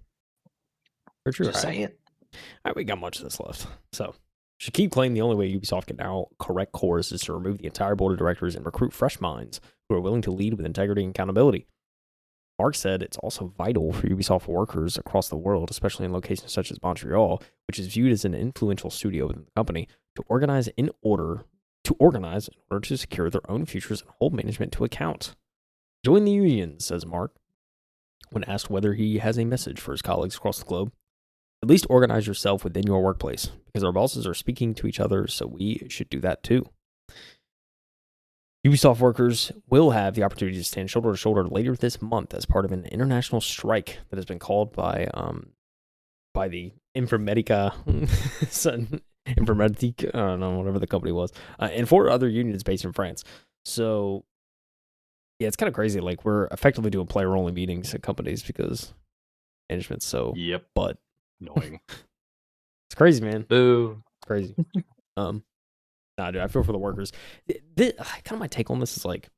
Very true. Just saying. All right, we got much of this left. So, Shakib claimed the only way Ubisoft can now correct course is to remove the entire board of directors and recruit fresh minds who are willing to lead with integrity and accountability. Mark said it's also vital for Ubisoft workers across the world, especially in locations such as Montreal, which is viewed as an influential studio within the company, to organize in order to secure their own futures and hold management to account. Join the union, says Mark, when asked whether he has a message for his colleagues across the globe. At least organize yourself within your workplace, because our bosses are speaking to each other, so we should do that too. Ubisoft workers will have the opportunity to stand shoulder to shoulder later this month as part of an international strike that has been called by the Informatica, Informatique, I don't know, whatever the company was, and 4 other unions based in France. So, yeah, it's kind of crazy. Like, we're effectively doing player-only meetings at companies because management's so Yep. but Annoying. it's crazy, man. Boo. It's crazy. Nah, dude, I feel for the workers. Kind of my take on this is like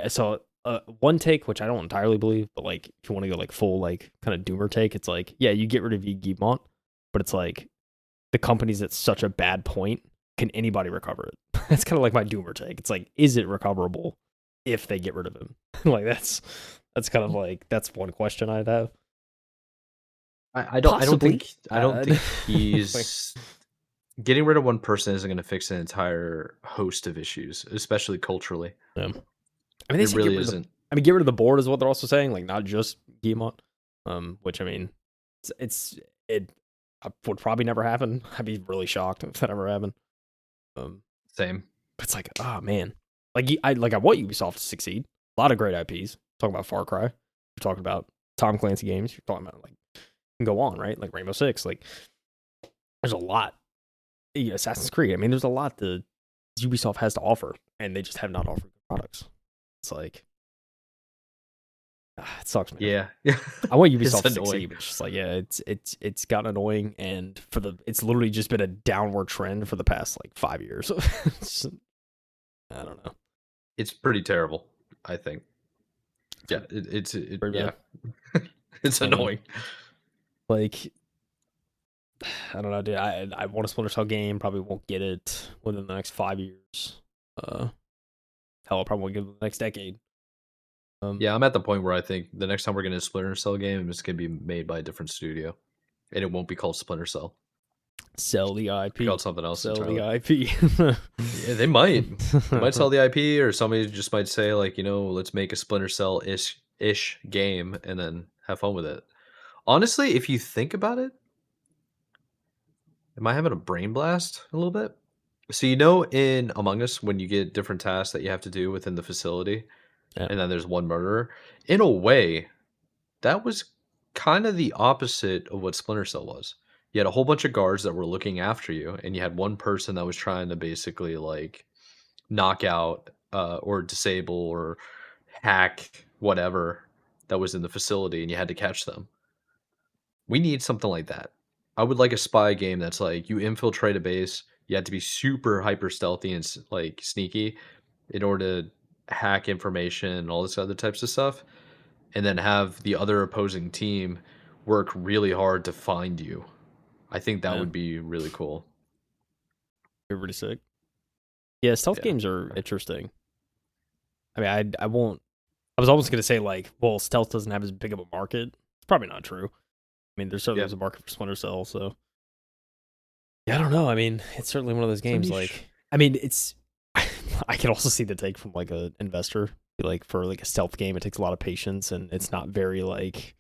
so one take, which I don't entirely believe, but like if you want to go like full like kind of doomer take, it's like, yeah, you get rid of Yves Guillemot, but it's like the company's at such a bad point, can anybody recover it? That's kind of like my doomer take. It's like, is it recoverable if they get rid of him? Like that's kind of like that's one question I'd have. I don't Possibly. I don't think he's getting rid of one person isn't going to fix an entire host of issues, especially culturally. Yeah. I mean, they It say really isn't. get rid of the board is what they're also saying, like not just Guillemot. Which I mean, it would probably never happen. I'd be really shocked if that ever happened. Same. It's like, oh man, I want Ubisoft to succeed. A lot of great IPs. Talking about Far Cry, you're talking about Tom Clancy games. You're talking about like, you can go on, right? Like Rainbow Six, like there's a lot. Assassin's Creed. I mean, there's a lot that Ubisoft has to offer, and they just have not offered good products. It's like, it sucks, man. Yeah. I want It's Ubisoft to annoying. succeed, but it's just like, yeah, it's gotten annoying, and it's literally just been a downward trend for the past like 5 years. I don't know. It's pretty terrible, I think. It's Yeah, pretty yeah. bad. It's I mean, annoying. like, I don't know, dude. I want a Splinter Cell game. Probably won't get it within the next 5 years. Uh, hell, I probably won't get it the next decade. Yeah, I'm at the point where I think the next time we're getting a Splinter Cell game, it's gonna be made by a different studio, and it won't be called Splinter Cell. Sell the Be called IP. something else Sell the entirely. IP. Yeah, they might. They might sell the IP, or somebody just might say like, let's make a Splinter Cell ish game and then have fun with it. Honestly, if you think about it, am I having a brain blast a little bit? So in Among Us when you get different tasks that you have to do within the facility, Yeah. and then there's one murderer. In a way, that was kind of the opposite of what Splinter Cell was. You had a whole bunch of guards that were looking after you, and you had one person that was trying to basically like knock out or disable or hack whatever that was in the facility, and you had to catch them. We need something like that. I would like a spy game that's like you infiltrate a base, you have to be super hyper stealthy and like sneaky in order to hack information and all this other types of stuff, and then have the other opposing team work really hard to find you. I think that Yeah. would be really cool. You're pretty sick. Yeah, stealth Yeah. games are interesting. I mean, I won't. I was almost gonna say like, well, stealth doesn't have as big of a market. It's probably not true. I mean, there certainly Yeah. is a market for Splinter Cell, so yeah, I don't know. I mean, it's certainly one of those It's a games. niche. Like, I mean, it's. I can also see the take from like an investor. Like for like a stealth game, it takes a lot of patience, and it's not very like.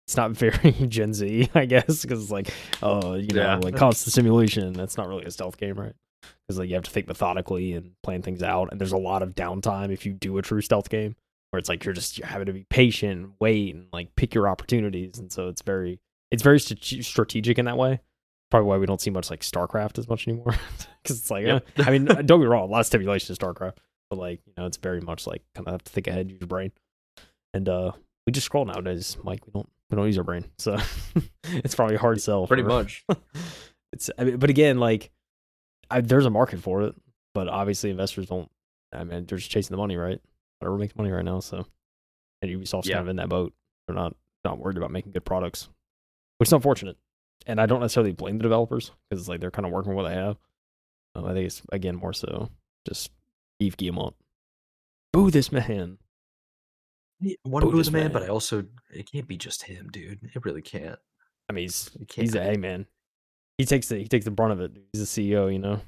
It's not very Gen Z, I guess, because it's like, oh, Yeah. like constant simulation. That's not really a stealth game, right? Because like you have to think methodically and plan things out, and there's a lot of downtime if you do a true stealth game, where it's like you're having to be patient, wait, and like pick your opportunities, and so it's very strategic in that way. Probably why we don't see much like StarCraft as much anymore, because it's like, Yep. I mean, don't get me wrong, a lot of stimulation in StarCraft, but like it's very much like kind of have to think ahead, use your brain, and we just scroll nowadays, Mike. We don't use our brain, so it's probably a hard sell. Pretty much. I mean, but again, like there's a market for it, but obviously investors don't. I mean, they're just chasing the money, right? Whatever makes money right now. So, and Ubisoft's kind Yeah. of in that boat. They're not worried about making good products, which is unfortunate. And I don't necessarily blame the developers because it's like they're kind of working with what they have. I think it's again more so just Yves Guillemot. Boo this man. I want to Boo boo the this man, but man. I also it can't be just him, dude. It really can't. I mean, It he's can't a hey be. man. He takes the brunt of it. He's the CEO, I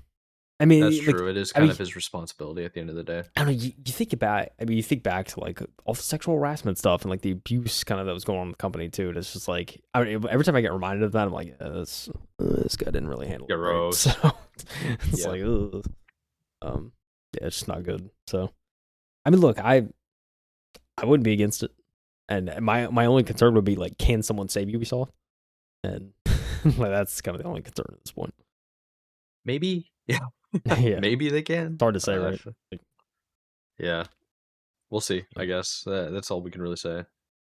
That's mean, like, true. It is I kind mean, of his responsibility at the end of the day. I don't know. You think about. I mean, you think back to like all the sexual harassment stuff and like the abuse kind of that was going on in the company too. And it's just like every time I get reminded of that, I'm like, yeah, this guy didn't really handle it right. So Gross. it's Yeah. like, ugh. Yeah, it's just not good. So I mean, look, I wouldn't be against it, and my only concern would be like, can someone save Ubisoft? And like that's kind of the only concern at this point. Maybe. Yeah. Yeah, Maybe they it's can. hard to say, right? Like, Yeah. We'll see. yeah. I guess that's all we can really say.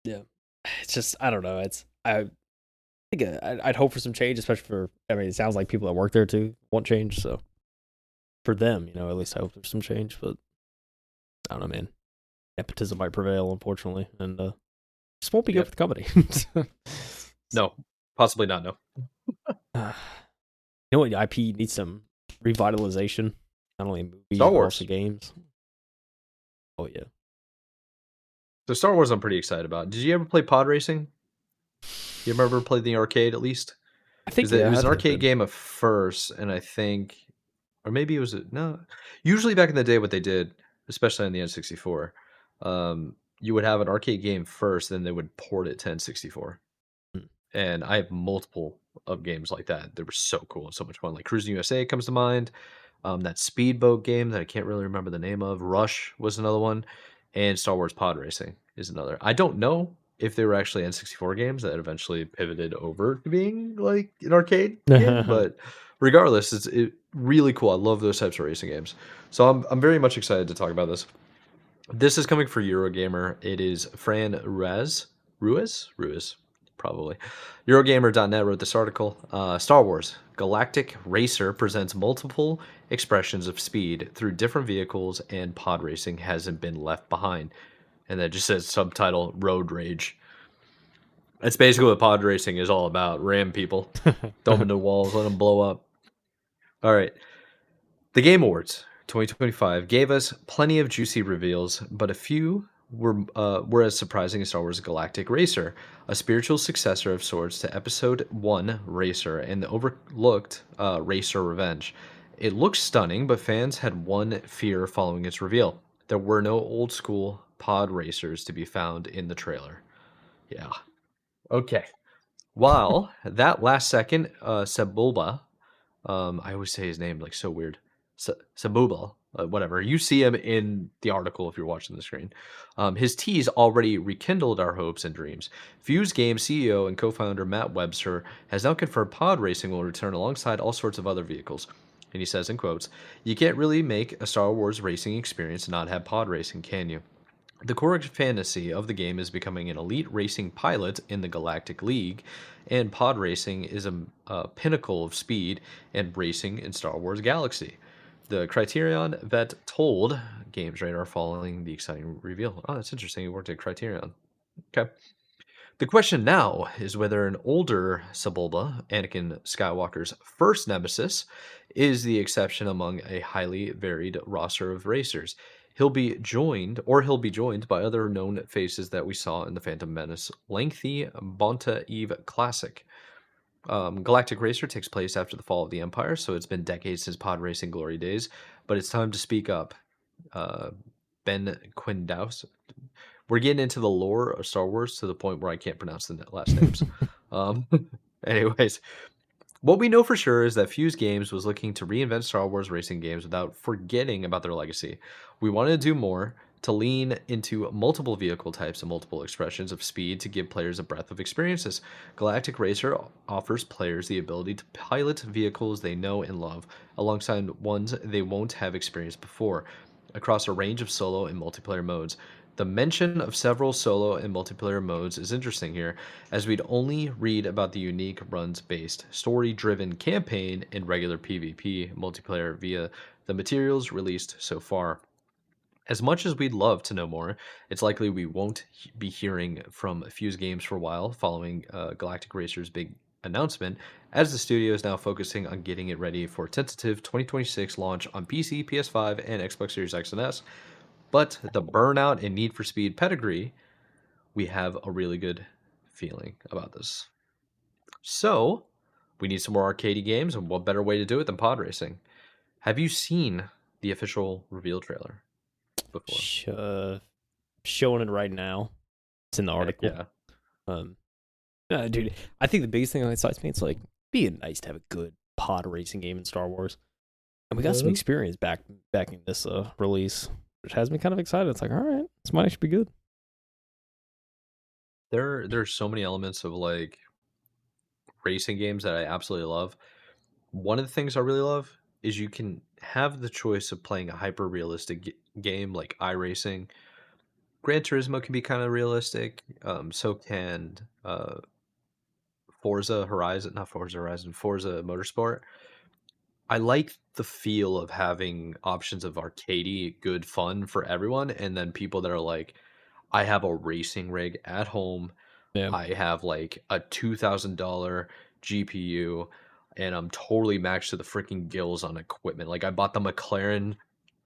Yeah. It's just I don't know. I think I'd hope for some change, especially for. I mean, it sounds like people that work there too want change. So for them, at least I hope there's some change. But I don't know, man. Nepotism might prevail, unfortunately, and just won't be good Yep. for the company. No. Possibly not. No. You know what? IP needs some revitalization. Not only in movies Star but also Wars. games. Oh yeah. So Star Wars, I'm pretty excited about. Did you ever play pod racing? You remember played the arcade at least? I Because think it yeah. was I an think I arcade did. game at first, and I think, or maybe it was no. Usually back in the day, what they did, especially on the N64, you would have an arcade game first, then they would port it to N64. Hmm. And I have multiple of games like that. They were so cool and so much fun. Like Cruising USA comes to mind. That speedboat game that I can't really remember the name of. Rush was another one, and Star Wars Pod Racing is another. I don't know if they were actually N64 games that eventually pivoted over to being like an arcade game. But regardless, it's really cool. I love those types of racing games. So I'm very much excited to talk about this. This is coming for Eurogamer. It is Fran Ruiz, probably. Eurogamer.net wrote this article. Star Wars Galactic Racer presents multiple expressions of speed through different vehicles, and pod racing hasn't been left behind. And that just says subtitle Road Rage. That's basically what pod racing is all about. Ram people, throw them into walls, let them blow up. All right. The Game Awards 2025 gave us plenty of juicy reveals, but a few were as surprising as Star Wars Galactic Racer, a spiritual successor of sorts to Episode 1 Racer and the overlooked Racer Revenge. It looks stunning, but fans had one fear following its reveal. There were no old school pod racers to be found in the trailer. Yeah. Okay. While that last second, Sebulba, I always say his name like so weird. Sabubal, whatever. You see him in the article if you're watching the screen. His tease already rekindled our hopes and dreams. Fuse Games CEO and co-founder Matt Webster has now confirmed pod racing will return alongside all sorts of other vehicles. And he says in quotes, "You can't really make a Star Wars racing experience and not have pod racing, can you? The core fantasy of the game is becoming an elite racing pilot in the Galactic League, and pod racing is a pinnacle of speed and racing in Star Wars Galaxy. The Criterion that told Games Radar following the exciting reveal." Oh, that's interesting. He worked at Criterion. Okay. The question now is whether an older Sebulba, Anakin Skywalker's first nemesis, is the exception among a highly varied roster of racers. He'll be joined by other known faces that we saw in the Phantom Menace lengthy Bonta Eve classic. Galactic Racer takes place after the fall of the Empire, so it's been decades since pod racing glory days, but it's time to speak up. Ben Quindaus. We're getting into the lore of Star Wars to the point where I can't pronounce the last names. Um, anyways, what we know for sure is that Fuse Games was looking to reinvent Star Wars racing games without forgetting about their legacy. We wanted to do more, to lean into multiple vehicle types and multiple expressions of speed to give players a breadth of experiences. Galactic Racer offers players the ability to pilot vehicles they know and love, alongside ones they won't have experienced before, across a range of solo and multiplayer modes. The mention of several solo and multiplayer modes is interesting here, as we'd only read about the unique runs based, story driven campaign and regular PvP multiplayer via the materials released so far. As much as we'd love to know more, it's likely we won't be hearing from Fuse Games for a while following Galactic Racer's big announcement, as the studio is now focusing on getting it ready for tentative 2026 launch on PC, PS5, and Xbox Series X and S. But the burnout and Need for Speed pedigree, we have a really good feeling about this. So, we need some more arcadey games, and what better way to do it than pod racing? Have you seen the official reveal trailer before? Sh- uh, Showing it right now. It's in the Heck article. yeah. Um, Dude, I think the biggest thing that excites me, it's like being nice to have a good pod racing game in Star Wars, and we got some experience back in this release, which has me kind of excited. It's like, all right, this might actually be good. There's so many elements of like racing games that I absolutely love. One of the things I really love is you can have the choice of playing a hyper realistic game like iRacing. Gran Turismo can be kind of realistic. So can Forza Motorsport. I like the feel of having options of arcadey, good fun for everyone, and then people that are like, I have a racing rig at home. Yeah. I have like a $2,000 GPU, and I'm totally maxed to the freaking gills on equipment. Like I bought the McLaren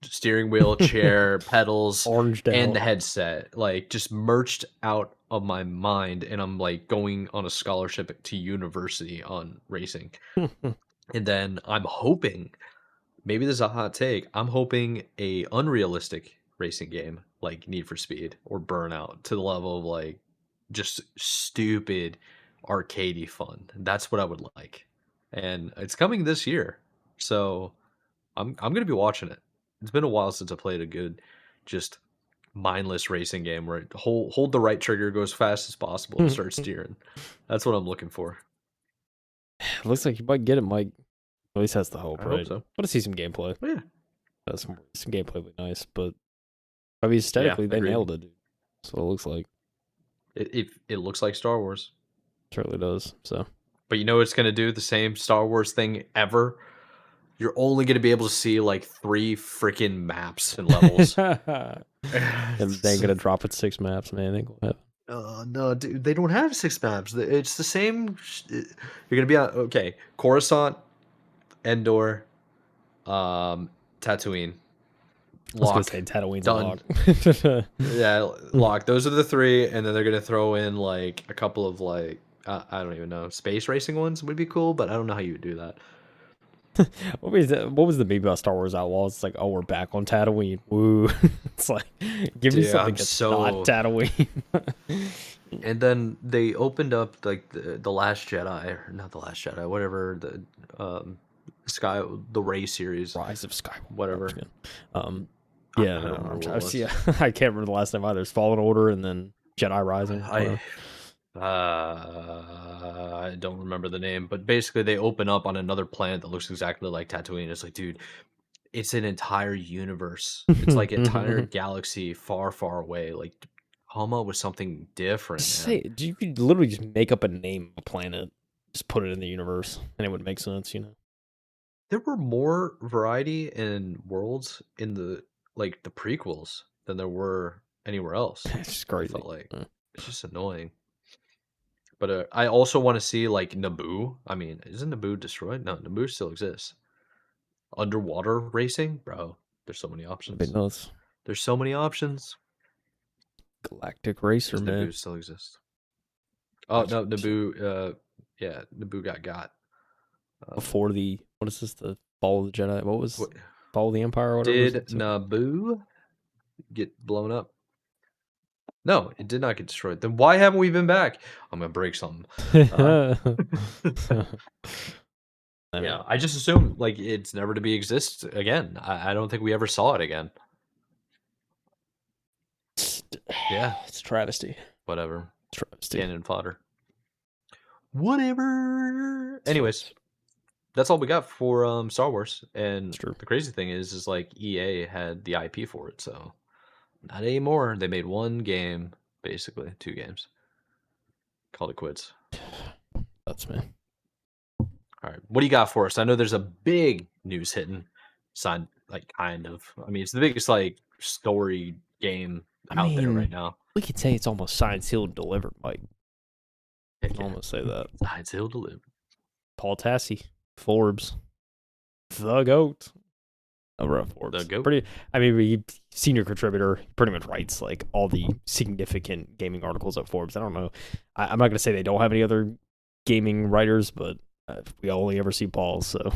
steering wheel, chair, pedals, Oranged and out. the headset. Like just merged out of my mind, and I'm like going on a scholarship to university on racing. And then I'm hoping, maybe this is a hot take, I'm hoping a unrealistic racing game like Need for Speed or Burnout to the level of like just stupid arcadey fun. That's what I would like. And it's coming this year. So I'm gonna be watching it. It's been a while since I played a good just mindless racing game where it hold the right trigger, go as fast as possible, and start steering. That's what I'm looking for. Looks like you might get it, Mike. At least that's the hope, I hope right? so. I want to see some gameplay. Yeah. Some gameplay would be nice, but I mean, Yeah, aesthetically, they agreed. nailed it, dude. So it looks like It looks like Star Wars. certainly does. So But you know it's gonna do the same Star Wars thing ever? You're only gonna be able to see like 3 freaking maps and levels. and they ain't gonna drop it 6 maps, man. They gonna have No, dude, they don't have 6 maps. It's the same. You're gonna be on Coruscant, Endor, Tatooine, I was gonna lock, say Tatooine's a done. lock. Yeah, lock. Those are the 3, and then they're gonna throw in like a couple of like I don't even know, space racing ones would be cool, but I don't know how you would do that. What was the meme about Star Wars Outlaws? It's like, oh, we're back on Tatooine. Woo! It's like, give me Dude, something I'm that's not so. Tatooine. And then they opened up like the Last Jedi, or not the Last Jedi, whatever Sky the Ray series, Rise of Skywalker. whatever. Yeah, I don't remember what it I was. see. I can't remember the last time either. It's Fallen Order and then Jedi Rising. I don't remember the name, but basically they open up on another planet that looks exactly like Tatooine. It's like, dude, it's an entire universe. It's like an entire galaxy far, far away. Like, come up with something different, man. Say, you could literally just make up a name of a planet, just put it in the universe, and it would make sense, you know. There were more variety in worlds in the prequels than there were anywhere else. It's just I crazy. felt like it's just annoying. But I also want to see like Naboo. I mean, isn't Naboo destroyed? No, Naboo still exists. Underwater racing, bro. There's so many A bit options. nuts. There's so many options. Galactic Racer, Does man. Naboo still exist? Oh Galactic no, Racer. Naboo. Yeah, Naboo got. Before the what is this? The Fall of the Jedi. What was What Fall of the Empire or whatever? did Naboo get blown up? No, it did not get destroyed. Then why haven't we been back? I'm gonna break something. Yeah, I just assume like it's never to be exist again. I don't think we ever saw it again. Yeah, It's travesty. whatever. Travesty. Cannon fodder. Whatever. Anyways, that's all we got for Star Wars. And the crazy thing is like EA had the IP for it, so not anymore. They made one game, basically 2 games. Called it quits. That's me. All right, what do you got for us? I know there's a big news hitting, kind of. I mean, it's the biggest like story game out there right now. We could say it's almost signed, sealed, and delivered, Mike. Heck I can yeah. almost say that. I'd still deliver. Paul Tassi, Forbes, the GOAT. Over Forbes. The GOAT. Pretty. I mean, senior contributor, pretty much writes like all the significant gaming articles at Forbes. I don't know. I'm not gonna say they don't have any other gaming writers, but we only ever see Paul, so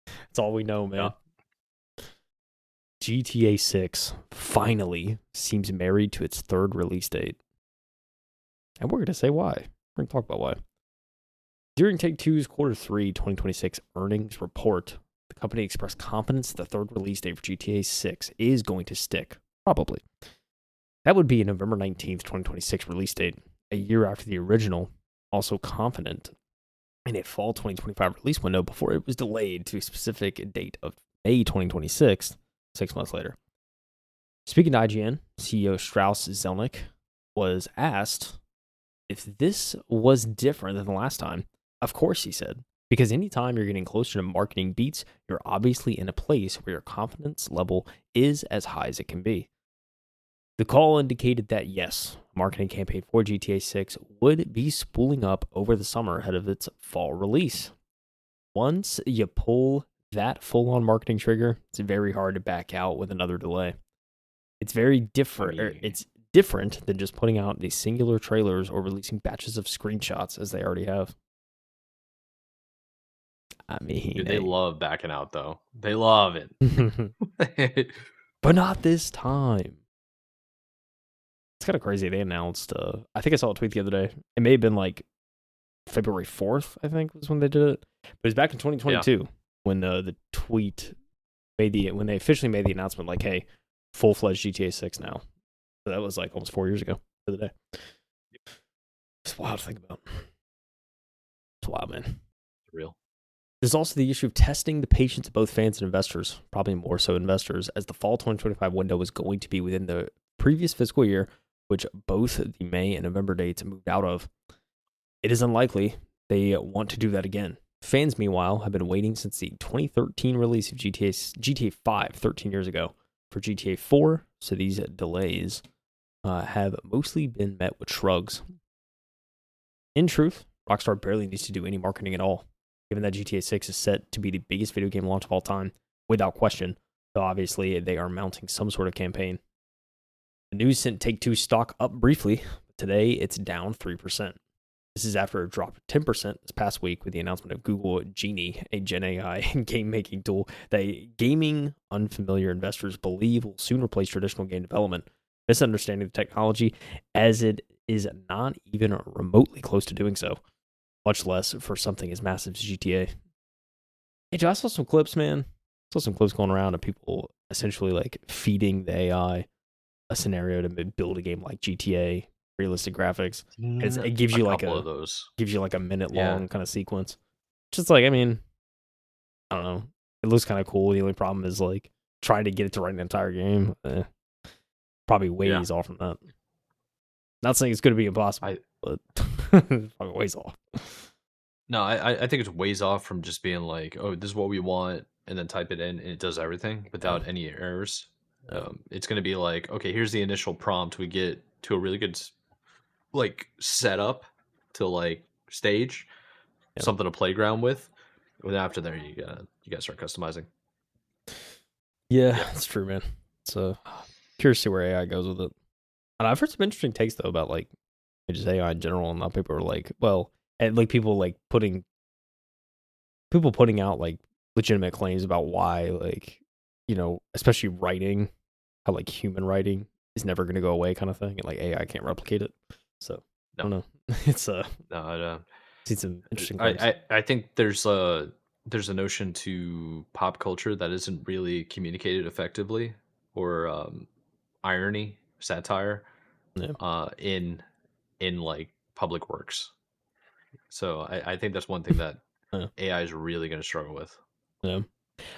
that's all we know, man. Yeah. GTA 6 finally seems married to its 3rd release date. And we're going to say why. We're going to talk about why. During Take-Two's Q3 2026 earnings report, the company expressed confidence the 3rd release date for GTA 6 is going to stick. Probably. That would be a November 19th, 2026 release date, a year after the original, also confident in a fall 2025 release window before it was delayed to a specific date of May 2026, 6 months later. Speaking to IGN, CEO Strauss Zelnick was asked if this was different than the last time. Of course, he said, because anytime you're getting closer to marketing beats, you're obviously in a place where your confidence level is as high as it can be. The call indicated that yes, marketing campaign for GTA 6 would be spooling up over the summer ahead of its fall release. Once you pull that full-on marketing trigger, it's very hard to back out with another delay. It's very different. It's different than just putting out these singular trailers or releasing batches of screenshots as they already have. I mean, dude, they love backing out though. They love it. But not this time. It's kind of crazy. They announced, I think I saw a tweet the other day. It may have been like February 4th, I think was when they did it. But it was back in 2022 when the tweet when they officially made the announcement like, hey, full-fledged GTA 6 now. So that was like almost 4 years ago to the day. It's wild to think about. It's wild, man. Real. There's also the issue of testing the patience of both fans and investors, probably more so investors, as the fall 2025 window was going to be within the previous fiscal year, which both the May and November dates moved out of. It is unlikely they want to do that again. Fans, meanwhile, have been waiting since the 2013 release of GTA 5 13 years ago for GTA 4, so these delays have mostly been met with shrugs. In truth, Rockstar barely needs to do any marketing at all, given that GTA 6 is set to be the biggest video game launch of all time, without question, though obviously they are mounting some sort of campaign. The news sent Take-Two stock up briefly, but today it's down 3%. This is after a drop of 10% this past week with the announcement of Google Genie, a Gen AI game-making tool that gaming unfamiliar investors believe will soon replace traditional game development, misunderstanding the technology as it is not even remotely close to doing so, much less for something as massive as GTA. Hey, Joe, I saw some clips, man. I saw some clips going around of people essentially like feeding the AI a scenario to build a game like GTA, realistic graphics. It gives A you like couple of those. a minute Yeah. long kind of sequence. Just like, I mean, I don't know. It looks kind of cool. The only problem is like trying to get it to write an entire game. Probably Yeah. ways off from that. Not saying it's going to be impossible, I but probably ways off. No, I think it's ways off from just being like, oh, this is what we want, and then type it in, and it does everything Yeah, without any errors. yeah, It's going to be like, okay, here's the initial prompt. We get to a really good like setup to like stage, yeah. something to playground with. And then after there, you gotta start customizing. Yeah, Yep. that's true, man. So curious to see where AI goes with it. And I've heard some interesting takes though about like just AI in general, and now people are like, well, and like people putting out like legitimate claims about why like especially writing, how like human writing is never going to go away kind of thing, and like AI can't replicate it. So I No, don't know. It's no, seen some interesting I, claims. I think there's a notion to pop culture that isn't really communicated effectively, or irony, satire, Yeah, in like public works. So I think that's one thing that yeah, AI is really going to struggle with. yeah.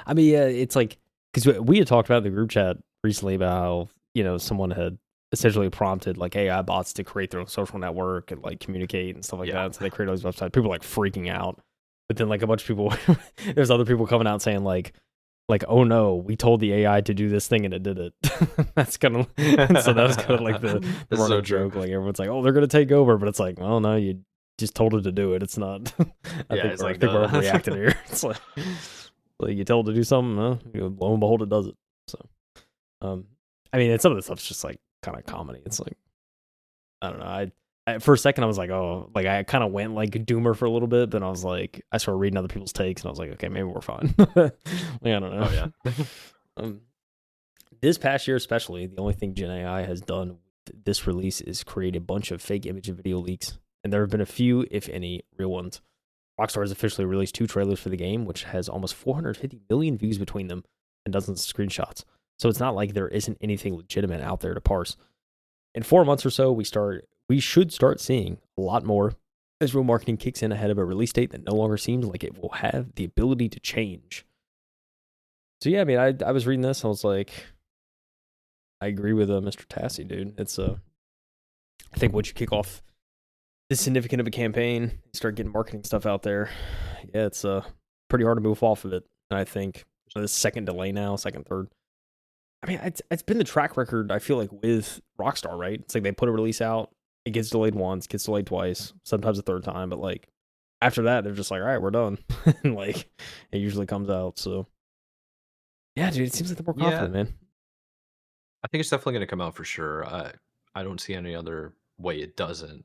I mean, yeah, it's like because we had talked about in the group chat recently about how someone had essentially prompted like AI bots to create their own social network and like communicate and stuff like Yeah, that. So they create all these websites. People were like freaking out, but then like a bunch of people, there's other people coming out saying like oh no, we told the AI to do this thing and it did it. That's kind of so that was kind of like the that's so running true. joke. Like everyone's like, oh, they're gonna take over, but it's like, well, no, you just told it to do it. It's not. Yeah, it's I like think we're the overreacting here. It's like you tell it to do something, lo and behold, it does it. So, um, I mean, and some of the stuff's just like kind of comedy. It's like I don't know. For a second I was like, oh, like I kind of went like doomer for a little bit, then I was like, I started reading other people's takes, and I was like, okay, maybe we're fine. Like, I don't know. oh yeah. Um, this past year, especially, the only thing Gen AI has done with this release is create a bunch of fake image and video leaks, and there have been a few, if any, real ones. Rockstar has officially released 2 trailers for the game, which has almost 450 million views between them and dozens of screenshots. So it's not like there isn't anything legitimate out there to parse. In 4 months or so, we should start seeing a lot more as real marketing kicks in ahead of a release date that no longer seems like it will have the ability to change. So yeah, I mean, I was reading this, I was like, I agree with Mr. Tassi, dude. It's I think once you kick off this significant of a campaign, you start getting marketing stuff out there. Yeah, it's pretty hard to move off of it. And I think the second delay now, second, third. I mean, it's been the track record. I feel like with Rockstar, right? It's like they put a release out, it gets delayed once, gets delayed twice, sometimes a third time, but like after that, they're just like, all right, we're done, and like it usually comes out. So yeah, dude, it seems like they're more Yeah, confident, man. I think it's definitely going to come out for sure. I don't see any other way it doesn't.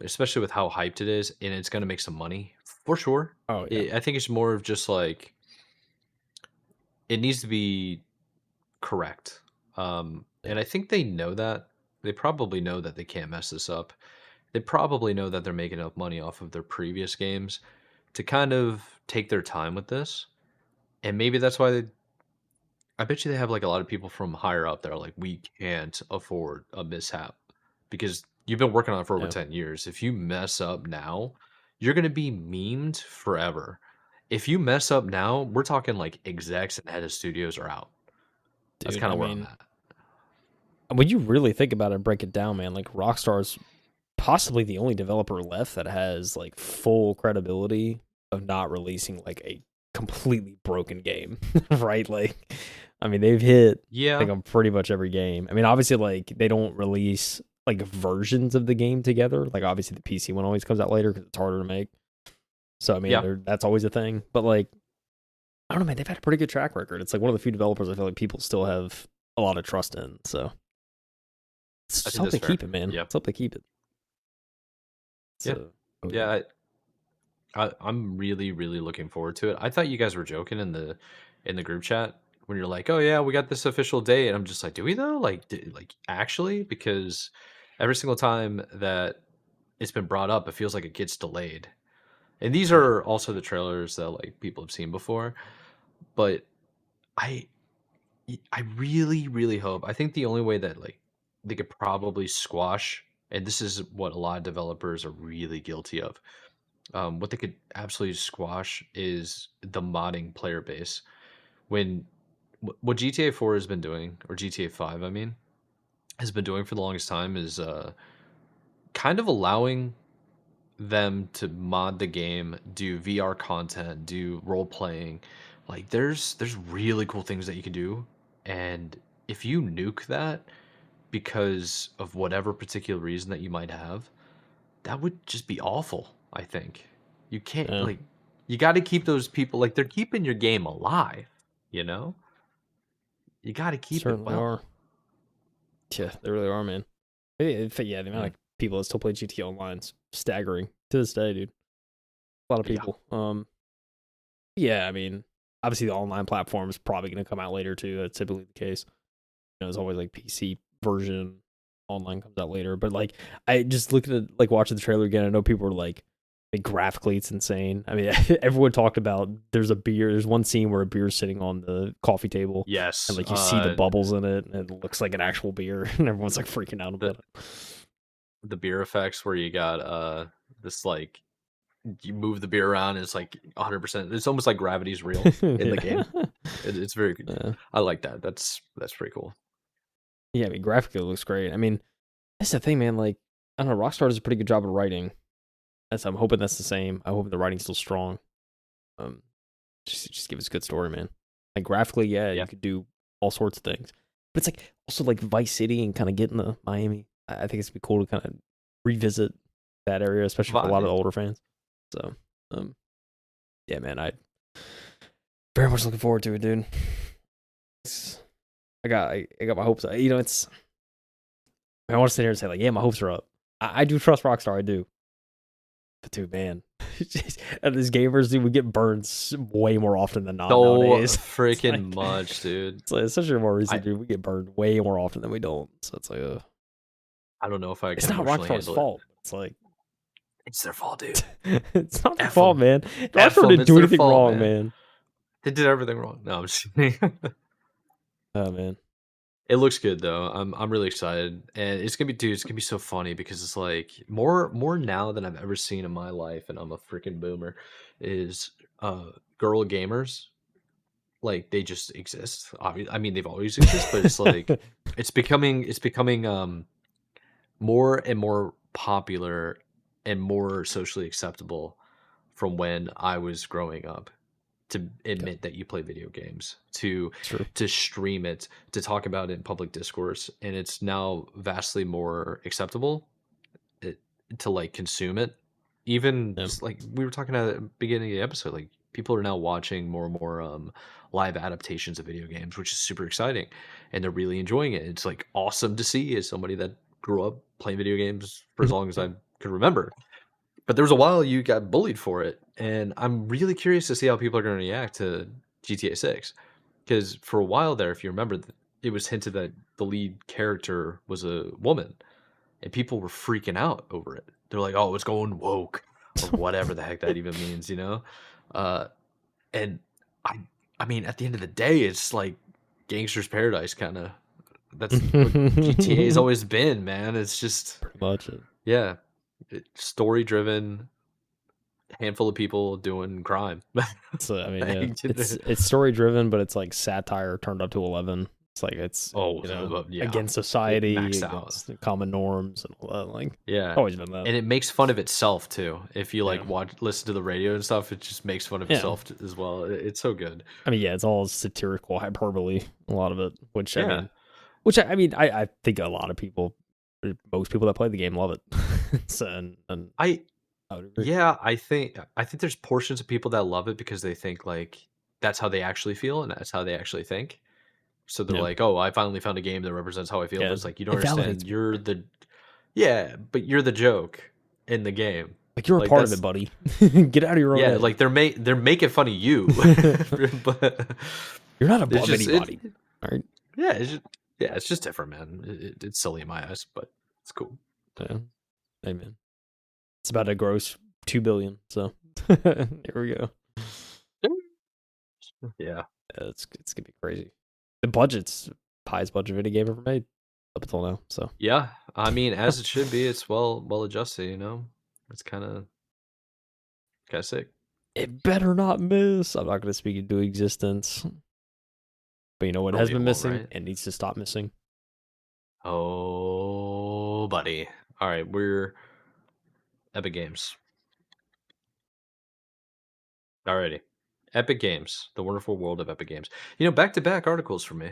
Especially with how hyped it is, and it's going to make some money for sure. Oh yeah, I think it's more of just like it needs to be correct. yeah, And I think they know that. They probably know that they can't mess this up. They probably know that they're making enough money off of their previous games to kind of take their time with this. And maybe that's why I bet you they have like a lot of people from higher up that are like, we can't afford a mishap because you've been working on it for over Yeah, 10 years. If you mess up now, you're going to be memed forever. If you mess up now, we're talking like execs and head of studios are out. That's dude. kind I of where I'm mean, at. when you really think about it and break it down, man, like Rockstar's possibly the only developer left that has like full credibility of not releasing like a completely broken game, right? Like, I mean, they've hit Yeah. like on pretty much every game. I mean, obviously, like they don't release like versions of the game together. Like, obviously, the PC one always comes out later because it's harder to make. So, I mean, Yeah. that's always a thing. But like, I don't know, man. They've had a pretty good track record. It's like one of the few developers I feel like people still have a lot of trust in. So, I it's think that's something to fair. keep it, man. Yeah. It's something to keep it. Yeah. So, oh yeah. Yeah. I'm really, really looking forward to it. I thought you guys were joking in the group chat when you're like, "Oh yeah, we got this official date," and I'm just like, "Do we though? Like actually?" Because every single time that it's been brought up, it feels like it gets delayed. And these Yeah. are also the trailers that like people have seen before. But I I really, really hope. I think the only way that like they could probably squash, and this is what a lot of developers are really guilty of, what they could absolutely squash is the modding player base. When what GTA 4 has been doing, or GTA 5, I mean, has been doing for the longest time is kind of allowing them to mod the game, do VR content, do role playing. Like there's really cool things that you can do, and if you nuke that because of whatever particular reason that you might have, that would just be awful, I think. You can't Yeah. like you got to keep those people like they're keeping your game alive, you know? You got to keep it Certainly well. are. Yeah, they really are, man. Yeah, the amount Mm, of people that still play GTA Online's staggering to this day, dude. A lot of yeah. people. Yeah, I mean, obviously the online platform is probably going to come out later too. That's typically the case. You know, it's always like PC version, online comes out later. But like, I just looked at like watching the trailer again. I know people were like graphically, it's insane. I mean, everyone talked about there's a beer. There's one scene where a beer's sitting on the coffee table, and Yes. like you see the bubbles in it, and it looks like an actual beer, and everyone's like freaking out The about it. the beer effects where you got this like you move the beer around and it's like 100%. It's almost like gravity's real in the game. Yeah. It's very good. Yeah. I like that. That's pretty cool. Yeah, I mean, graphically it looks great. I mean, that's the thing, man. Like, I don't know, Rockstar does a pretty good job of writing. I'm hoping that's the same. I hope the writing's still strong. Um, just give us a good story, man. Like graphically, yeah, Yeah. you could do all sorts of things, but it's like also like Vice City and kind of getting the Miami. I think it's be cool to kind of revisit that area, especially for a lot of the Vibe. older fans. So, yeah, man, I very much looking forward to it, dude. I got my hopes up. You know, I want to sit here and say like, yeah, my hopes are up. I do trust Rockstar, I do. But dude, man, and these gamers, dude, we get burned way more often than not So nowadays. It's freaking like, much, dude. especially more recent, I dude, we get burned way more often than we don't. So it's like, I don't know if I it's can not emotionally Rockstar's handle it. fault. It's like, It's their fault, dude. it's not their F fault, them. man. F Rockstar them. didn't It's do their anything fault, wrong, man. man. They did everything wrong. No, I'm just kidding. Oh man, It looks good though. I'm really excited, and it's gonna be, dude. It's gonna be so funny because it's like more now than I've ever seen in my life, and I'm a freaking boomer. Is girl gamers like they just exist? Obviously, I mean they've always existed, but it's like it's becoming more and more popular and more socially acceptable from when I was growing up to yeah, admit that you play video games, to it's true. stream it, to talk about it in public discourse, and it's now vastly more acceptable it, to like consume it. Even Yeah, just like we were talking at the beginning of the episode, like people are now watching more and more live adaptations of video games, which is super exciting, and they're really enjoying it. It's like awesome to see as somebody that grew up playing video games for as long as yeah, I could remember. But there was a while you got bullied for it, and I'm really curious to see how people are going to react to GTA 6. Because for a while there, if you remember, it was hinted that the lead character was a woman, and people were freaking out over it. They're like, "Oh, it's going woke," or whatever the heck that even means, you know? Uh, and I, I mean, at the end of the day, it's like gangster's paradise kind of. That's what GTA's Pretty always been, man. It's just much it. yeah, story driven, handful of people doing crime. So I mean, yeah, it's story driven, but it's like satire turned up to 11. It's like it's Oh, yeah, against it society, maxed out. against common norms, and all that. Like Yeah, always been that. and it makes fun of itself too. If you Yeah, like listen to the radio and stuff, it just makes fun of yeah. itself as well. It's so good. I mean, yeah, it's all satirical hyperbole. A lot of it, which I Yeah, mean, I think a lot of people, most people that play the game love it. So, and I I would agree. yeah, I think there's portions of people that love it because they think like that's how they actually feel and that's how they actually think. So they're Yeah, like, "Oh, I finally found a game that represents how I feel." But yeah, it's like you don't it understand. validates me. You're the yeah, but you're the joke in the game. Like you're a Like part of it, that's buddy. Get out of your own yeah, head. like they're making fun of you, but You're not it's above just anybody. All right. yeah, it's just different, man. It's silly in my eyes, but it's cool. Yeah. Amen. It's about to gross 2 billion. So here we go. Yeah, Yeah, it's gonna be crazy. The budget's highest budget video game ever made up until now. So yeah. I mean, as it should be. It's well adjusted. It's kind of sick. it better not miss. I'm not gonna speak into existence. But you know what has Probably been won't, missing right? and needs to stop missing? Oh, buddy. All right, we're Epic Games. Alrighty. Epic Games, the wonderful world of Epic Games. Back-to-back articles from me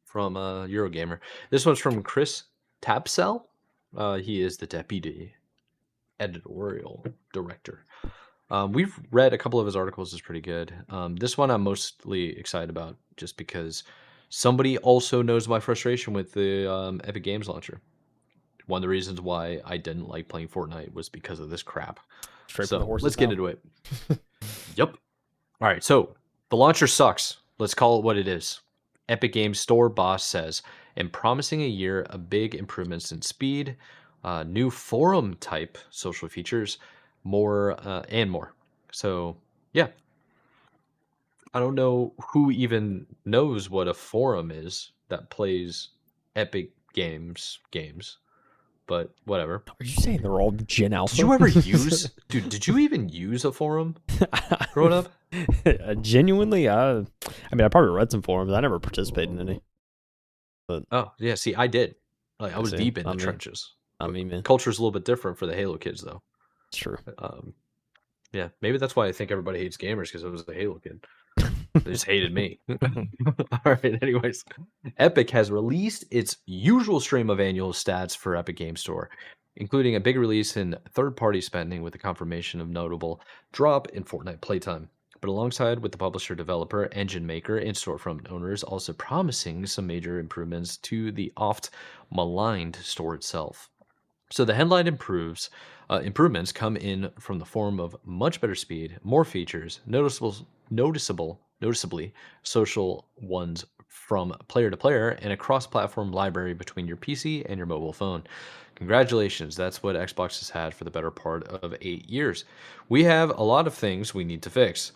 from Eurogamer. This one's from Chris Tapsell. He is the deputy editorial director. We've read a couple of his articles. Is pretty good. This one I'm mostly excited about just because somebody also knows my frustration with the Epic Games launcher. One of the reasons why I didn't like playing Fortnite was because of this crap. Straight from the So horse's let's get mouth. into it. Yep. All right, so the launcher sucks. Let's call it what it is. Epic Games Store boss says, in promising a year of big improvements in speed, new forum type social features, more and more. So, yeah, I don't know who even knows what a forum is that plays Epic games, but whatever. Are you saying they're all Gen Did Alpha? you ever use, dude? Did you even use a forum growing up? Genuinely, I mean, I probably read some forums. I never participated in any. But Oh, yeah, see, I did. Like, I I was see, deep in the not me, trenches. not me, man. Culture's a little bit different for the Halo kids, though. It's true. Um, yeah, maybe that's why I think everybody hates gamers because I was a Halo kid. They just hated me. All right, anyways. Epic has released its usual stream of annual stats for Epic Game Store, including a big release in third-party spending with the confirmation of notable drop in Fortnite playtime. But alongside with the publisher, developer, engine maker, and storefront owners also promising some major improvements to the oft maligned store itself. So the headline improvements come in from the form of much better speed, more features, noticeably social ones from player to player, and a cross-platform library between your PC and your mobile phone. Congratulations, that's what Xbox has had for the better part of 8 years. We have a lot of things we need to fix,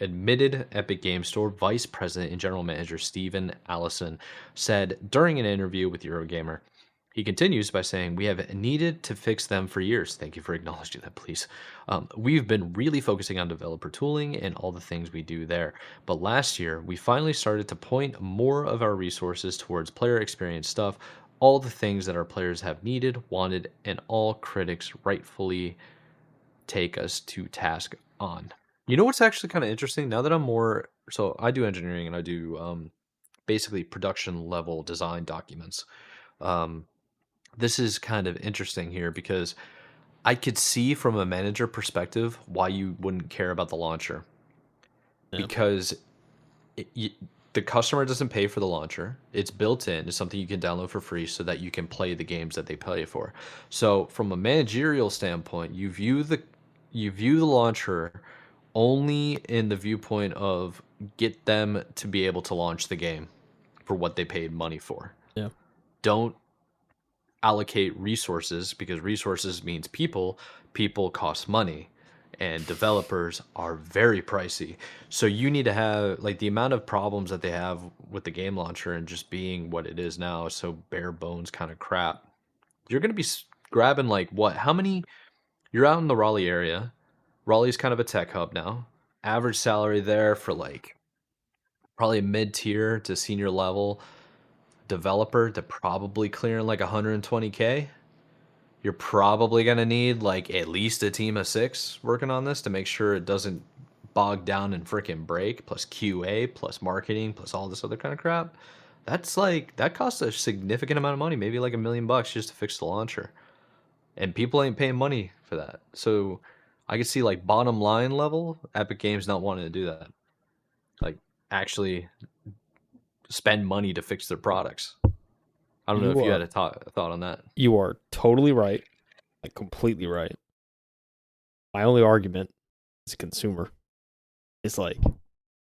admitted Epic Games Store Vice President and General Manager Steven Allison said during an interview with Eurogamer. He continues by saying, we have needed to fix them for years. Thank you for acknowledging that, please. We've been really focusing on developer tooling and all the things we do there. But last year, we finally started to point more of our resources towards player experience stuff, all the things that our players have needed, wanted, and all critics rightfully take us to task on. You know what's actually kind of interesting? Now that I'm more, so I do engineering and I do basically production level design documents. Um, this is kind of interesting here because I could see from a manager perspective why you wouldn't care about the launcher Yeah, because it, you, the customer doesn't pay for the launcher. It's built in. It's something you can download for free so that you can play the games that they pay for. So from a managerial standpoint, you view the launcher only in the viewpoint of get them to be able to launch the game for what they paid money for. yeah, Don't allocate resources because resources means people. People cost money. and developers are very pricey. So you need to have like the amount of problems that they have with the game launcher and just being what it is now, so bare bones kind of crap. You're going to be grabbing like what? How many? You're out in the Raleigh area. Raleigh's kind of a tech hub now. Average salary there for like probably a mid tier to senior level developer to probably clearing like 120K. You're probably going to need like at least a team of 6 working on this to make sure it doesn't bog down and freaking break, plus QA, plus marketing, plus all this other kind of crap. That's like, that costs a significant amount of money, maybe like $1 million just to fix the launcher. And people ain't paying money for that. So I could see like bottom line level, Epic Games not wanting to do that. Like actually spend money to fix their products. I don't know if you had a thought on that. You are totally right, like completely right. My only argument as a consumer is like,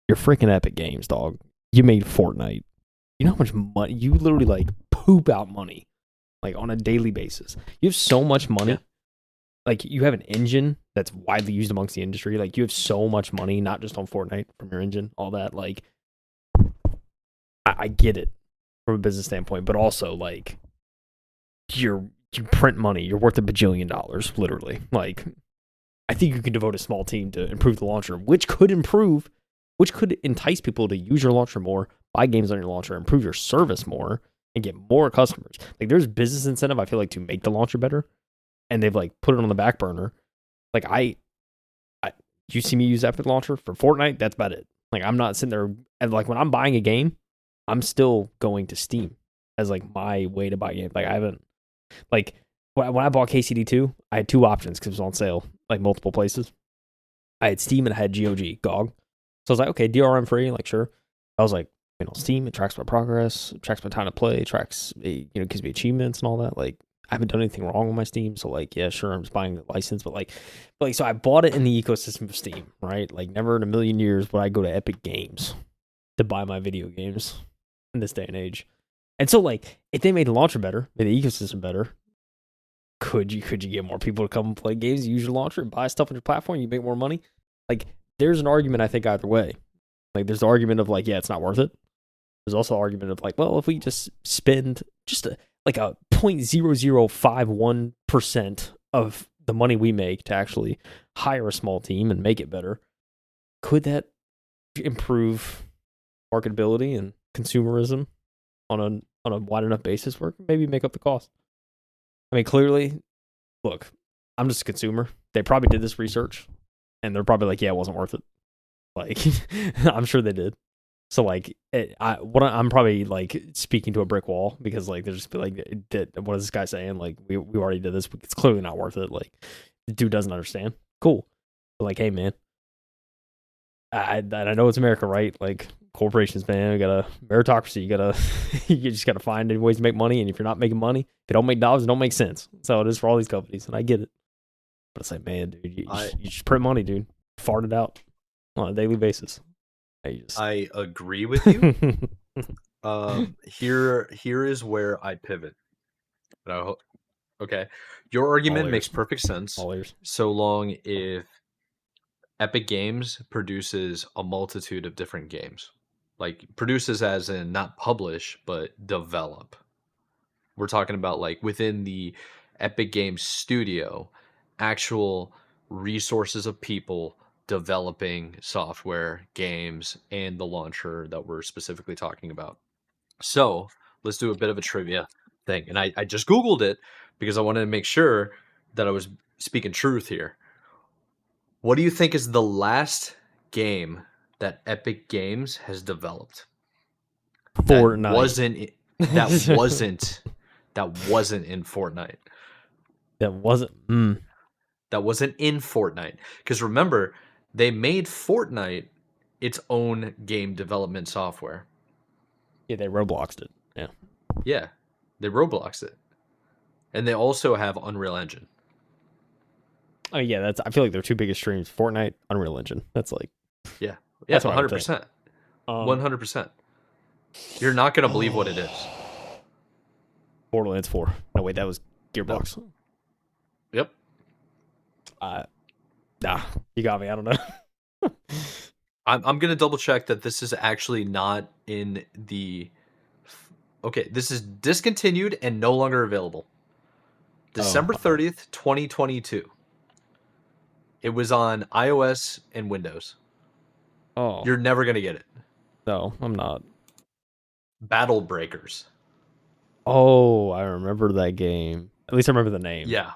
you're freaking Epic Games, dog. You made Fortnite. You know how much money you literally like poop out money, like on a daily basis. You have so much money. Yeah. Like you have an engine that's widely used amongst the industry. Like you have so much money, not just on Fortnite from your engine, all that. Like I get it from a business standpoint, but also like you print money. You're worth $1 bajillion, literally. Like I think you could devote a small team to improve the launcher, which could entice people to use your launcher more, buy games on your launcher, improve your service more, and get more customers. Like there's business incentive, I feel like, to make the launcher better, and they've like put it on the back burner. Like you see me use Epic Launcher for Fortnite, that's about it. Like I'm not sitting there, and like when I'm buying a game, I'm still going to Steam as like my way to buy games. Like I haven't, like when I bought KCD2, I had 2 options because it was on sale, like multiple places. I had Steam and I had GOG. So I was like, okay, DRM free, like sure. I was like, Steam, it tracks my progress, it tracks my time to play, it tracks, gives me achievements and all that. Like I haven't done anything wrong with my Steam, so like, yeah, sure, I'm just buying the license, but so I bought it in the ecosystem of Steam, right? Like never in a million years would I go to Epic Games to buy my video games in this day and age. And so like, if they made the launcher better, made the ecosystem better, could you get more people to come and play games, use your launcher, and buy stuff on your platform, you make more money? Like, there's an argument, I think, either way. Like, there's the argument of, like, yeah, it's not worth it. There's also an argument of, like, well, if we just spend just a 0.0051% of the money we make to actually hire a small team and make it better, could that improve marketability and consumerism on a wide enough basis where maybe make up the cost? I mean, clearly, look, I'm just a consumer. They probably did this research, and they're probably like, yeah, it wasn't worth it. Like, I'm sure they did. So, like, I'm probably, like, speaking to a brick wall because, like, they're just like, what is this guy saying? Like, we already did this. It's clearly not worth it. Like, the dude doesn't understand. Cool. But, like, hey, man, I know it's America, right? Like, corporations, man, we got a meritocracy. You just gotta find ways to make money. And if you're not making money, if you don't make dollars, it don't make sense. So it is for all these companies, and I get it. But it's like, man, dude, you just print money, dude. Fart it out on a daily basis. I agree with you. Here is where I pivot. Okay, your argument makes perfect sense. So long if Epic Games produces a multitude of different games. Like produces as in not publish, but develop. We're talking about like within the Epic Games studio, actual resources of people developing software, games, and the launcher that we're specifically talking about. So let's do a bit of a trivia thing. And I just Googled it because I wanted to make sure that I was speaking truth here. What do you think is the last game that Epic Games has developed? Fortnite. That wasn't in Fortnite. That wasn't in Fortnite. Because remember, they made Fortnite its own game development software. Yeah, they Robloxed it. Yeah. Yeah, they Robloxed it. And they also have Unreal Engine. Oh yeah, I feel like their 2 biggest streams: Fortnite, Unreal Engine. That's like, yeah, 100%, 100%. You're not gonna believe what it is. Borderlands 4. No wait, that was Gearbox. No. Yep. Nah, you got me. I don't know. I'm gonna double check that this is actually not in the. Okay, this is discontinued and no longer available. Oh, December 30th, 2022. It was on iOS and Windows. oh You're never gonna get it. no, I'm not. Battle Breakers. Oh, I remember that game. At least I remember the name. Yeah,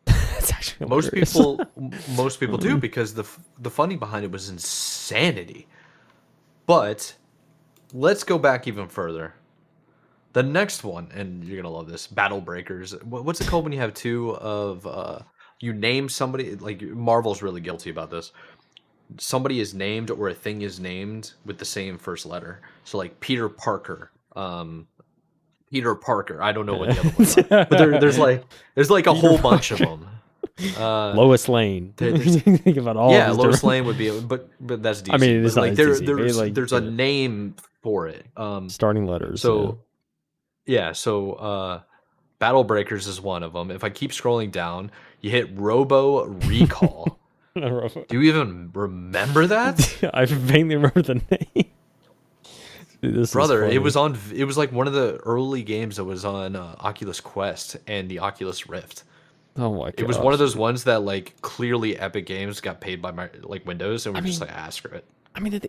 It's actually most hilarious. people do because the funding behind it was insanity. But let's go back even further. The next one, and you're gonna love this, Battle Breakers. What's it called when you have two of you name somebody? Like Marvel's really guilty about this. Somebody is named or a thing is named with the same first letter. So like Peter Parker, Peter Parker. I don't know what the other ones are, but there's like a Peter whole bunch of Parker. them. Uh, Lois Lane. there's Think about all Yeah, these Lois different. Lane would be, but that's I DC. mean, But it's not like it's DC, but like there's a yeah, name for it. starting letters. Yeah. So yeah, Battle Breakers is one of them. If I keep scrolling down, you hit Robo Recall. Do you even remember that? I vaguely remember the name. Dude, this is Brother, funny. it was like one of the early games that was on Oculus Quest and the Oculus Rift. Oh my It was one of gosh. those ones that like clearly Epic Games got paid by my like Windows and I we're just mean, like, screw it.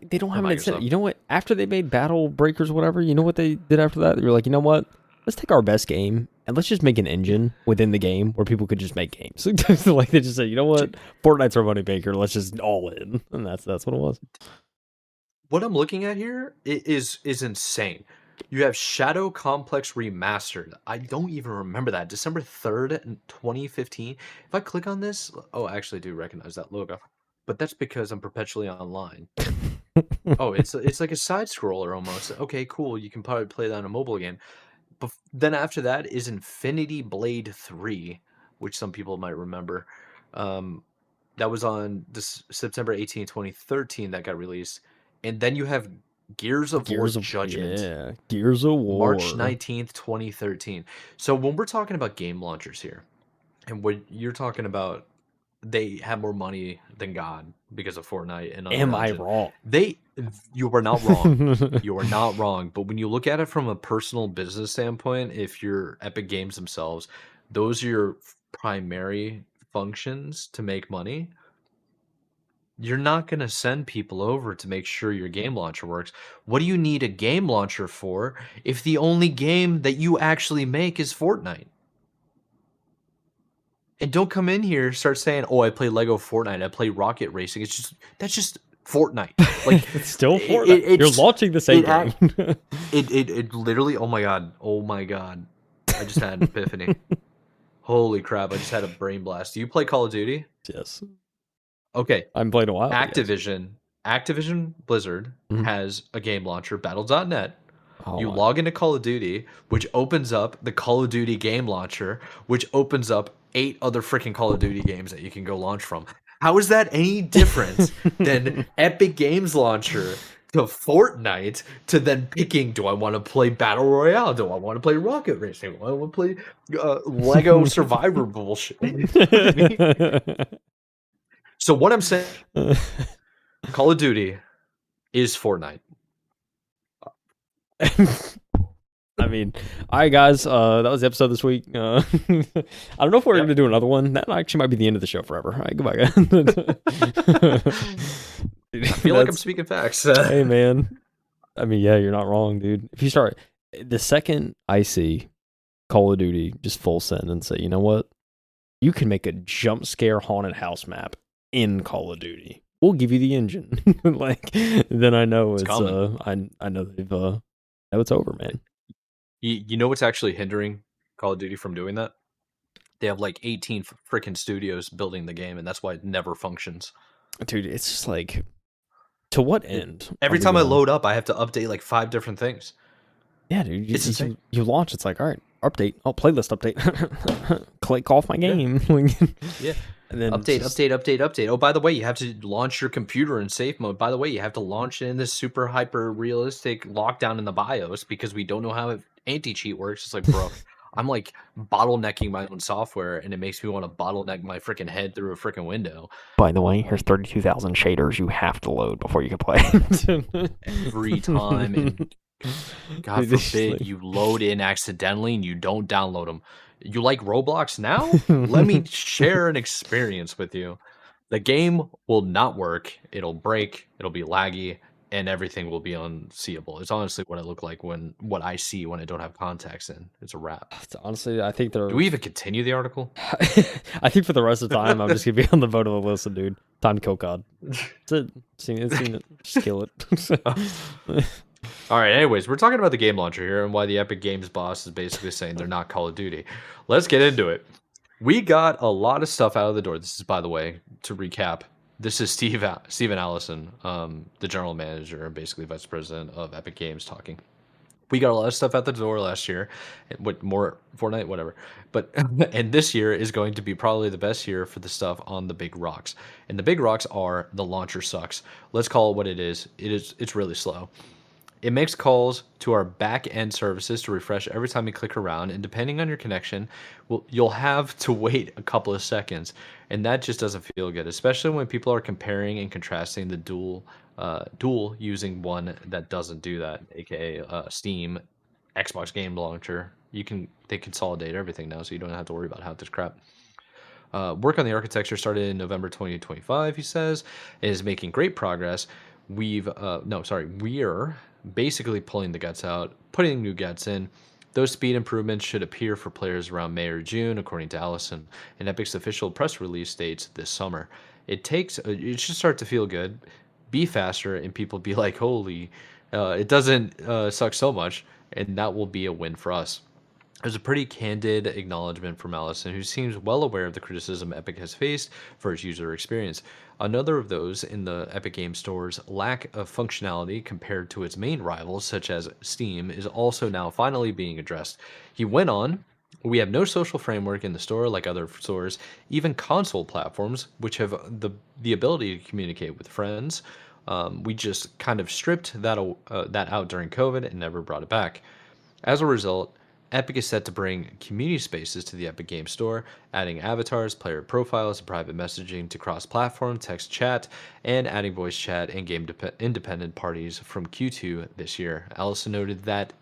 they don't Or have an incentive. Microsoft. You know what? After they made Battle Breakers, whatever, you know what they did after that? They were like, you know what? Let's take our best game and let's just make an engine within the game where people could just make games. So, like they just said, you know what? Fortnite's our money maker. Let's just all in, and that's what it was. What I'm looking at here is insane. You have Shadow Complex Remastered. I don't even remember that. December 3rd, 2015. If I click on this, oh, I actually do recognize that logo. But that's because I'm perpetually online. Oh, it's like a side scroller almost. Okay, cool. You can probably play that on a mobile game. But then after that is Infinity Blade 3, which some people might remember. Um, that was on this September 18, 2013 that got released. And then you have Gears of War Judgment, Gears of War. March 19th, 2013. So when we're talking about game launchers here, and what you're talking about, they have more money than God because of Fortnite and Am Unreal I Engine. wrong? You are not wrong. You are not wrong. But when you look at it from a personal business standpoint, if you're Epic Games themselves, those are your primary functions to make money. You're not going to send people over to make sure your game launcher works. What do you need a game launcher for if the only game that you actually make is Fortnite? And don't come in here start saying, "Oh, I play Lego Fortnite. I play Rocket Racing." That's just Fortnite. Like It's still Fortnite. You're it's launching the same it game. act it literally. Oh my god. Oh my god. I just had an epiphany. Holy crap! I just had a brain blast. Do you play Call of Duty? Yes, Okay. I haven't played in a while, but yes. Activision Blizzard Mhm. has a game launcher, Battle.net. Oh You my. log into Call of Duty, which opens up the Call of Duty game launcher, which opens up 8 other freaking Call of Duty games that you can go launch from. How is that any different than Epic Games Launcher to Fortnite to then picking, do I want to play Battle Royale? Do I want to play Rocket Racing? Do I want to play Lego Survivor bullshit? You know what I mean? So what I'm saying, Call of Duty is Fortnite. I mean, all right, guys. That was the episode this week. I don't know if we're Yep. gonna do another one. That actually might be the end of the show forever. All right, goodbye, guys. I feel like I'm speaking facts. Hey, man. I mean, yeah, you're not wrong, dude. If you start the second I see Call of Duty just full send and say, you know what, you can make a jump scare haunted house map in Call of Duty. We'll give you the engine. Like, then I know it's coming. I know they've know it's over, man. You know what's actually hindering Call of Duty from doing that? They have like 18 freaking studios building the game, and that's why it never functions. Dude, it's just like, to what end are Every we time I going? load up, I have to update like 5 different things. Yeah, dude, It's insane. you launch, it's like, all right, update, playlist update, click off my Yeah. game. Yeah. And then Update. Oh, by the way, you have to launch your computer in safe mode. By the way, you have to launch it in this super hyper realistic lockdown in the BIOS because we don't know how anti cheat works. It's like, bro, I'm like bottlenecking my own software, and it makes me want to bottleneck my freaking head through a freaking window. By the way, here's 32,000 shaders you have to load before you can play. Every time, and God forbid you load in accidentally and you don't download them. You like Roblox now? Let me share an experience with you. The game will not work. It'll break. It'll be laggy, and everything will be unseeable. It's honestly what I look like what I see when I don't have contacts in. It's a wrap. Honestly, I think Do we even continue the article? I think for the rest of the time, I'm just gonna be on the vote of the listen, dude. Time to kill COD. That's it. Seen it. Just kill it. All right. Anyways, we're talking about the game launcher here and why the Epic Games boss is basically saying they're not Call of Duty. Let's get into it. We got a lot of stuff out of the door. This is, by the way, to recap. This is Steven Allison, the general manager and basically vice president of Epic Games, talking. We got a lot of stuff out the door last year, with more Fortnite, whatever. But and this year is going to be probably the best year for the stuff on the big rocks. And the big rocks are the launcher sucks. Let's call it what it is. It's really slow. It makes calls to our back end services to refresh every time you click around, and depending on your connection, you'll have to wait a couple of seconds, and that just doesn't feel good, especially when people are comparing and contrasting the dual using one that doesn't do that, aka Steam, Xbox Game Launcher. They consolidate everything now, so you don't have to worry about half this crap. Work on the architecture started in November 2025, he says, and is making great progress. We're basically pulling the guts out, putting new guts in. Those speed improvements should appear for players around May or June, according to Allison. And Epic's official press release states this summer. It should start to feel good, be faster, and people be like, holy, it doesn't suck so much, and that will be a win for us. There's a pretty candid acknowledgement from Allison, who seems well aware of the criticism Epic has faced for its user experience. Another of those in the Epic Game Store's lack of functionality compared to its main rivals, such as Steam, is also now finally being addressed. He went on, we have no social framework in the store like other stores, even console platforms, which have the ability to communicate with friends. We just kind of stripped that out during COVID and never brought it back. As a result, Epic is set to bring community spaces to the Epic Game Store, adding avatars, player profiles, and private messaging to cross-platform text chat, and adding voice chat and game independent parties from Q2 this year. Allison noted that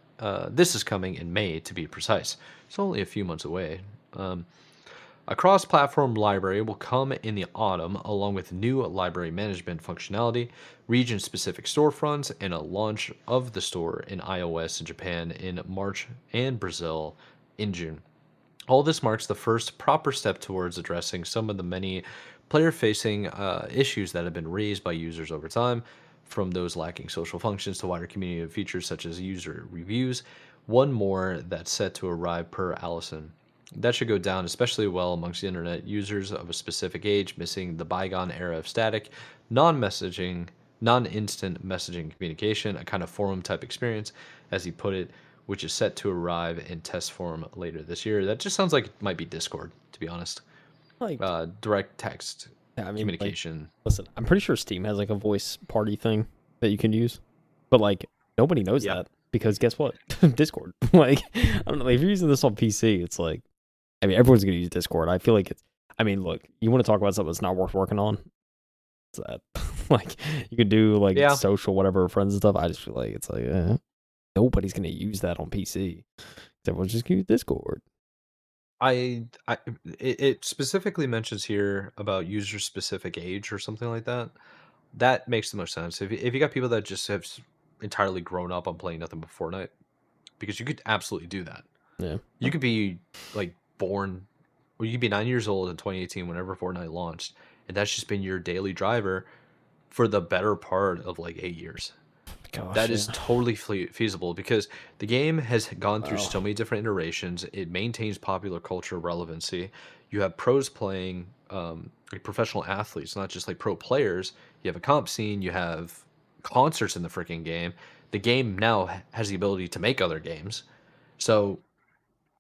this is coming in May, to be precise. It's only a few months away. A cross platform library will come in the autumn, along with new library management functionality, region specific storefronts, and a launch of the store in iOS in Japan in March and Brazil in June. All this marks the first proper step towards addressing some of the many player facing issues that have been raised by users over time, from those lacking social functions to wider community features such as user reviews. One more that's set to arrive per Allison. That should go down especially well amongst the internet users of a specific age, missing the bygone era of static, non-messaging, non-instant messaging communication, a kind of forum type experience, as he put it, which is set to arrive in test form later this year. That just sounds like it might be Discord, to be honest. Like, Direct text yeah, I mean, like, communication. listen, I'm pretty sure Steam has like a voice party thing that you can use, but like nobody knows Yeah. that because guess what? Discord. Like, I don't know. If you're using this on PC, it's like, I mean, everyone's gonna use Discord. I feel like it's. I mean, look, you want to talk about something that's not worth working on? It's that. Like, you can do like Yeah. social, whatever, friends and stuff. I just feel like it's like nobody's gonna use that on PC. Everyone's just gonna use Discord. It specifically mentions here about user specific age or something like that. That makes the most sense. If you got people that just have entirely grown up on playing nothing but Fortnite, because you could absolutely do that. Yeah. You could be like born, or you could be 9 years old in 2018 whenever Fortnite launched, and that's just been your daily driver for the better part of like 8 years. Gosh, That yeah. is totally feasible because the game has gone through Wow. so many different iterations. It maintains popular culture relevancy. You have pros playing, like professional athletes, not just like pro players. You have a comp scene. You have concerts in the freaking game. The game now has the ability to make other games. So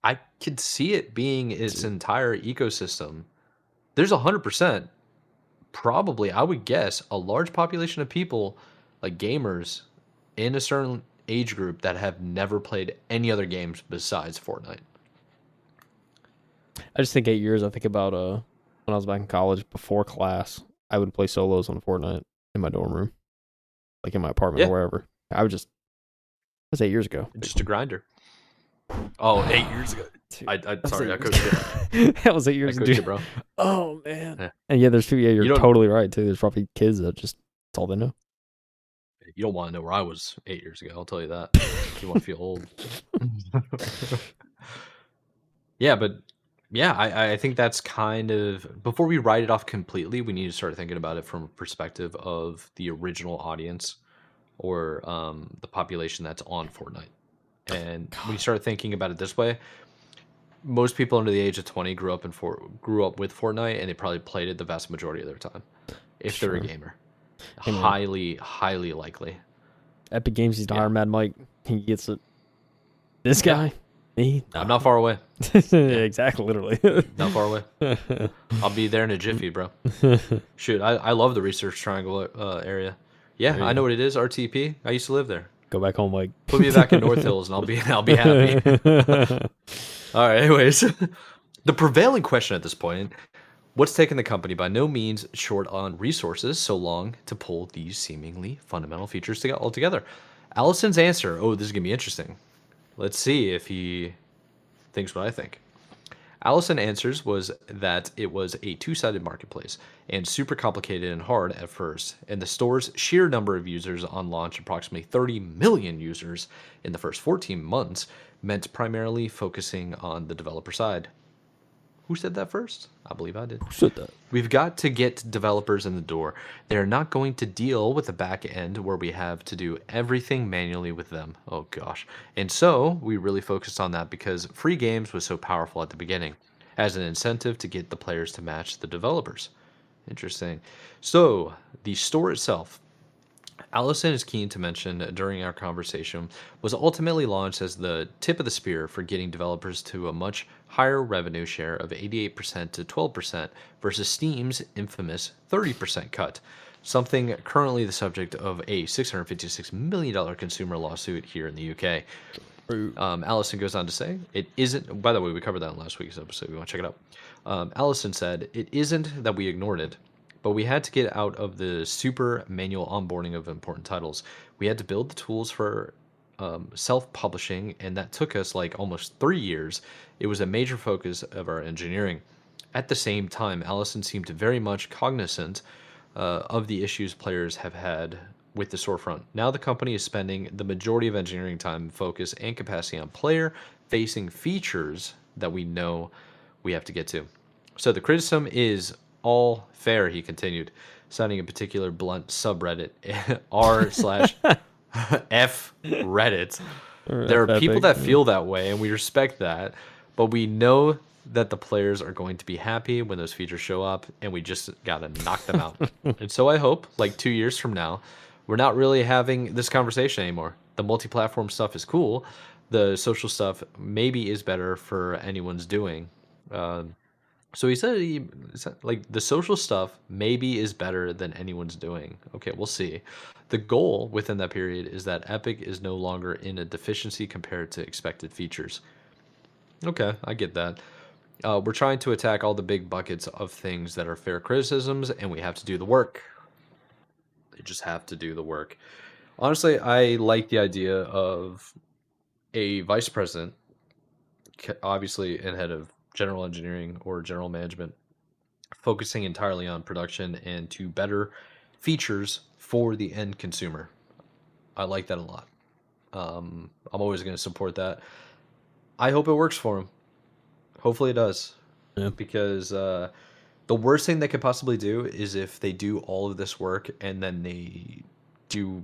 I could see it being its entire ecosystem. There's 100%, probably, I would guess, a large population of people, like gamers, in a certain age group that have never played any other games besides Fortnite. I just think 8 years. I think about when I was back in college before class, I would play solos on Fortnite in my dorm room, like in my apartment or Yeah, wherever. I would just. It was 8 years ago. just a grinder. Oh, 8 years ago. Dude, I that was sorry, 8 I years coached you. ago. That was 8 I years, coached you, dude. bro. Oh man. Yeah. And yeah, there's people. Yeah, you're You don't totally right too. There's probably kids that just that's all they know. you don't want to know where I was 8 years ago. I'll tell you that. If you want to feel old. Yeah, but yeah, I think that's kind of before we write it off completely, we need to start thinking about it from a perspective of the original audience or the population that's on Fortnite. And when you God, start thinking about it this way, most people under the age of 20 grew up with Fortnite, and they probably played it the vast majority of their time. If they're a sure. gamer, Hey man, highly likely. Epic Games needs to Yeah, hire Mad Mike. He gets it. This yeah. guy, me, I'm nah. not far away. Yeah, Exactly, literally. not far away. I'll be there in a jiffy, bro. Shoot, I love the Research Triangle area. Yeah, There I you know go. what it is. RTP. I used to live there. Go back home, Mike. Put me back in North Hills, and I'll be happy. All right. Anyways, the prevailing question at this point: what's taken the company by no means short on resources so long to pull these seemingly fundamental features all together? Allison's answer. Oh, this is gonna be interesting. Let's see if he thinks what I think. Allison answers was that it was a two-sided marketplace and super complicated and hard at first, and the store's sheer number of users on launch, approximately 30 million users in the first 14 months, meant primarily focusing on the developer side. Who said that first? I believe I did. Who said that? We've got to get developers in the door. They're not going to deal with the back end where we have to do everything manually with them. Oh gosh. And so we really focused on that because free games was so powerful at the beginning as an incentive to get the players to match the developers. Interesting. So the store itself, Allison is keen to mention during our conversation, was ultimately launched as the tip of the spear for getting developers to a much higher revenue share of 88% to 12% versus Steam's infamous 30% cut, something currently the subject of a $656 million consumer lawsuit here in the UK. Allison goes on to say, it isn't, by the way, we covered that in last week's episode. You want to check it out. Allison said, it isn't that we ignored it, but we had to get out of the super manual onboarding of important titles. We had to build the tools for self publishing, and that took us like almost 3 years. It was a major focus of our engineering. At the same time, Allison seemed very much cognizant of the issues players have had with the storefront. Now the company is spending the majority of engineering time, focus, and capacity on player facing features that we know we have to get to. So the criticism is all fair, he continued, citing a particular blunt subreddit, r slash f Reddit. Or There F are people Epic. that feel that way, and we respect that, but we know that the players are going to be happy when those features show up, and we just gotta knock them out. And so I hope, like 2 years from now, we're not really having this conversation anymore. The multi-platform stuff is cool. The social stuff maybe is better for anyone's doing. So he said, like, the social stuff maybe is better than anyone's doing. Okay, we'll see. The goal within that period is that Epic is no longer in a deficiency compared to expected features. Okay, I get that. We're trying to attack all the big buckets of things that are fair criticisms, and we have to do the work. They just have to do the work. Honestly, I like the idea of a vice president, obviously, and head of general engineering or general management, focusing entirely on production and to better features for the end consumer. I like that a lot. I'm always going to support that. I hope it works for him. Hopefully it does. Yeah. Because the worst thing they could possibly do is if they do all of this work and then they do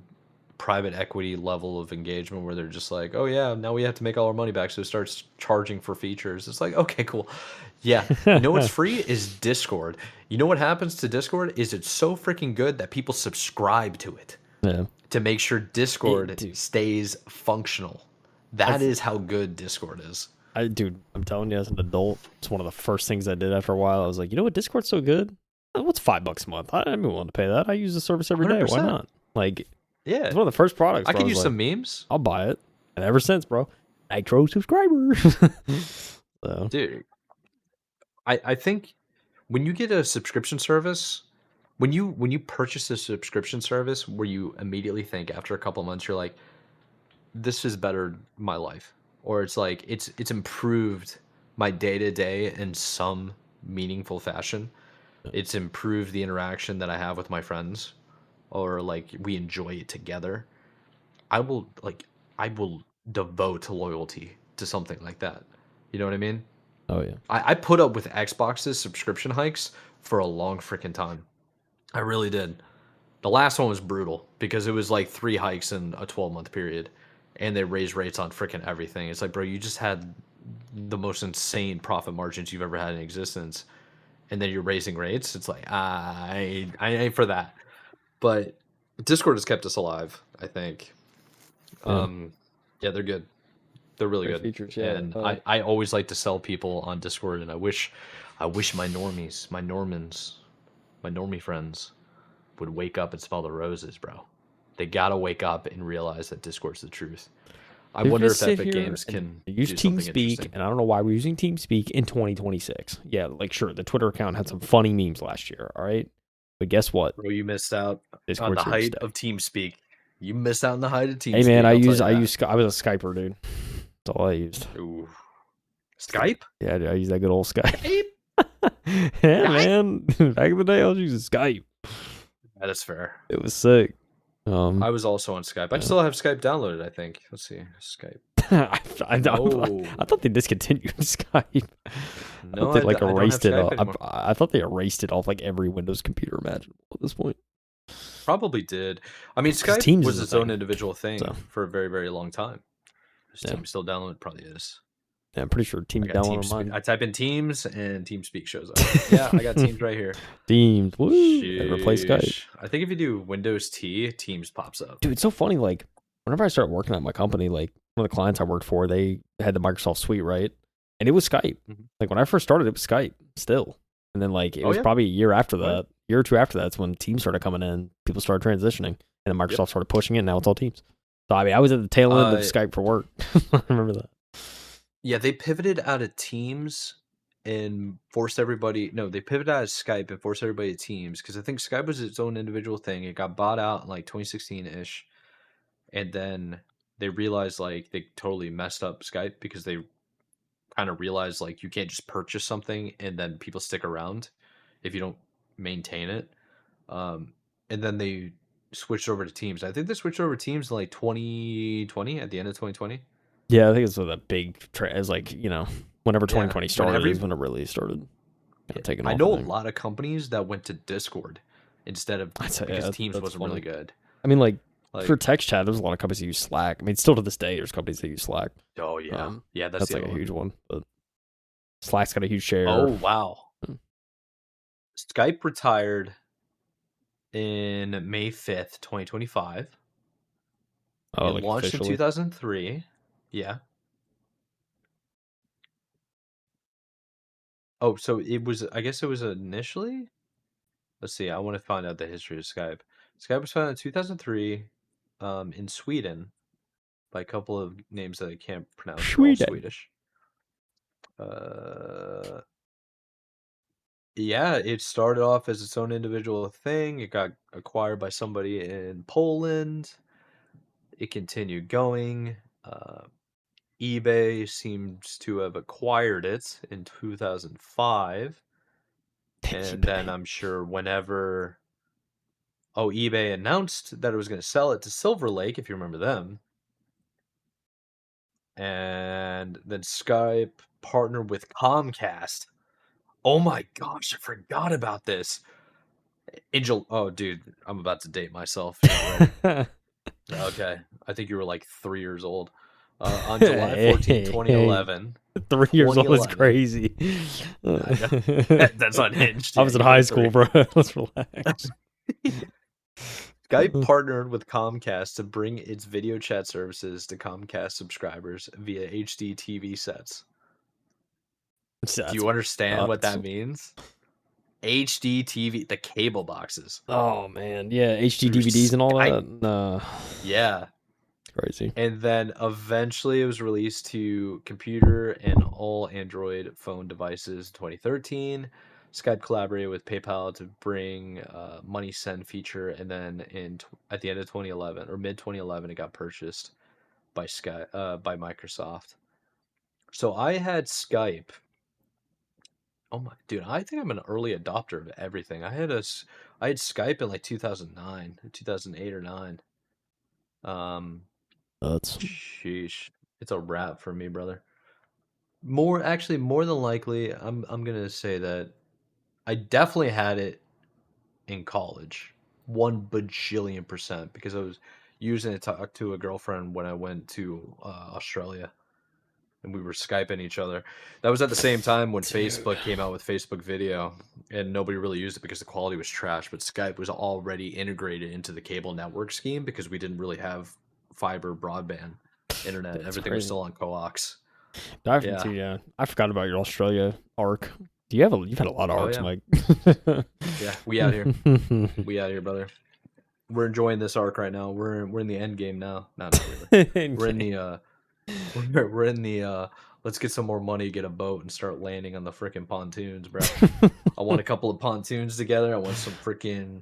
private equity level of engagement where they're just like, oh yeah, now we have to make all our money back, so it starts charging for features. It's like, okay, cool. Yeah. You know what's free is Discord. You know what happens to Discord is it's so freaking good that people subscribe to it Yeah. to make sure Discord Dude, stays functional. That I've is how good Discord is. dude, I'm telling you, as an adult, it's one of the first things I did after a while. I was like, you know what, Discord's so good. What's $5 a month? I'm willing to pay that. I use the service every day. Why 100%. not? Like, Yeah. it's one of the first products I where I could was use like, some memes. I'll buy it. And ever since, bro, Nitro subscriber. So Dude, I think when you get a subscription service, when you purchase a subscription service where you immediately think after a couple of months you're like, this has bettered my life, or it's like it's improved my day to day in some meaningful fashion. It's improved the interaction that I have with my friends, or like we enjoy it together. I will like I will devote loyalty to something like that. You know what I mean? Oh yeah. I put up with Xbox's subscription hikes for a long freaking time. I really did. The last one was brutal because it was like 3 hikes in a 12-month period, and they raised rates on freaking everything. It's like, bro, you just had the most insane profit margins you've ever had in existence, and then you're raising rates. It's like, I ain't for that. But Discord has kept us alive, I think. Yeah. Yeah, they're good. They're really Great good. features. Yeah. And I always like to sell people on Discord, and I wish my normies, my Normans, my normie friends would wake up and smell the roses, bro. They gotta wake up and realize that Discord's the truth. I If you wonder just if sit Epic here Games and can use do something TeamSpeak, interesting. and I don't know why we're using TeamSpeak in 2026. Yeah, like sure, the Twitter account had some funny memes last year. All right, but guess what? Bro, you missed out on Discord's the here to height stay. of TeamSpeak. You missed out on the height of Hey man, TeamSpeak. I'll tell you that. I was a Skyper dude. That's all I used. Ooh. Skype? Yeah, dude, I used that good old Skype. Skype? Yeah, Skype? man. Back in the day, I was using Skype. That is fair. It was sick. I was also on Skype. I still have Skype downloaded, I think. Let's see. Skype. I thought they discontinued Skype. I No, thought they like I don't have erased it. Skype anymore. I thought they erased it off like every Windows computer imaginable at this point. Probably did. I mean, 'Cause Skype Teams was is a its own thing, individual thing so. for a very, very long time. Is Yeah. Team still downloaded? Probably is. Yeah, I'm pretty sure I Teams got downloaded TeamSpeak. mine. I type in Teams and TeamSpeak shows up. Yeah, I got Teams right here. Teams, woo! They replaced Skype. Sheesh. I think if you do Windows T, Teams pops up. Dude, it's so funny. Like, whenever I started working at my company, like one of the clients I worked for, they had the Microsoft Suite, right? And it was Skype. Mhm. Like when I first started, it was Skype still. And then like it was yeah? probably a year after Oh, that, year or two after that's when Teams started coming in. People started transitioning, and then Microsoft started pushing it. And now it's all Teams. So I mean, I was at the tail end of Skype for work. I remember that. Yeah, they pivoted out of Teams and forced everybody. No, they pivoted out of Skype and forced everybody to Teams because I think Skype was its own individual thing. It got bought out in like 2016 ish, and then they realized like they totally messed up Skype because they kind of realized like you can't just purchase something and then people stick around if you don't maintain it. Um, and then they switched over to Teams. I think they switched over to Teams in like 2020 at the end of 2020. Yeah, I think it's a big as like whenever Yeah, 2020 started whenever is when it really started taking off. I know a lot of companies that went to Discord instead of I'd say, because Teams that's wasn't funny. really good. I mean, like Like, for text chat, there's a lot of companies that use Slack. I mean, still to this day, there's companies that use Slack. oh yeah, yeah, that's the like other a one. huge one. But Slack's got a huge share. Oh wow, Hmm. Skype retired in May 5th, 2025. Oh, It like launched in officially? 2003. Yeah. Oh, so it was. I guess it was initially. Let's see. I want to find out the history of Skype. Skype was founded in 2003, in Sweden, by a couple of names that I can't pronounce. They're all Sweden. Swedish. Yeah, it started off as its own individual thing. It got acquired by somebody in Poland. It continued going. eBay seems to have acquired it in 2005. And then I'm sure whenever eBay announced that it was going to sell it to Silver Lake, if you remember them. And then Skype partnered with Comcast. Oh my gosh, I forgot about this. Angel, oh dude, I'm about to date myself. You're not ready. Okay, I think you were like 3 years old. On July 14, 2011. 3 years old is crazy. That's unhinged. I was in high school, bro. Let's relax. Skype partnered with Comcast to bring its video chat services to Comcast subscribers via HD TV sets. Do you understand what that means? HD TV, the cable boxes. Oh man, yeah, HD DVDs and all that. Yeah. Crazy. And then eventually it was released to computer and all Android phone devices in 2013. Skype collaborated with PayPal to bring money send feature, and then at the end of 2011 or mid 2011, it got purchased by by Microsoft. So I had Skype. Oh my dude, I think I'm an early adopter of everything. I had Skype in like 2009, 2008 or 9. Um, That's Sheesh, it's a wrap for me, brother. More than likely, I'm gonna say that I definitely had it in college, 1 bajillion% because I was using it to talk to a girlfriend when I went to Australia, and we were Skyping each other. That was at the same time when dude. Facebook came out with Facebook Video, and nobody really used it because the quality was trash. But Skype was already integrated into the cable network scheme because we didn't really have fiber broadband internet. That's Everything was crazy. still on coax. Yeah. Yeah, I forgot about your Australia arc. You've had a lot of Oh arcs, yeah. Mike. Yeah. We out here. We out here, brother. We're enjoying this arc right now. We're in the end game now. No, not really. We're in Okay. the we're in the let's get some more money, get a boat, and start landing on the freaking pontoons, bro. I want a couple of pontoons together. I want some freaking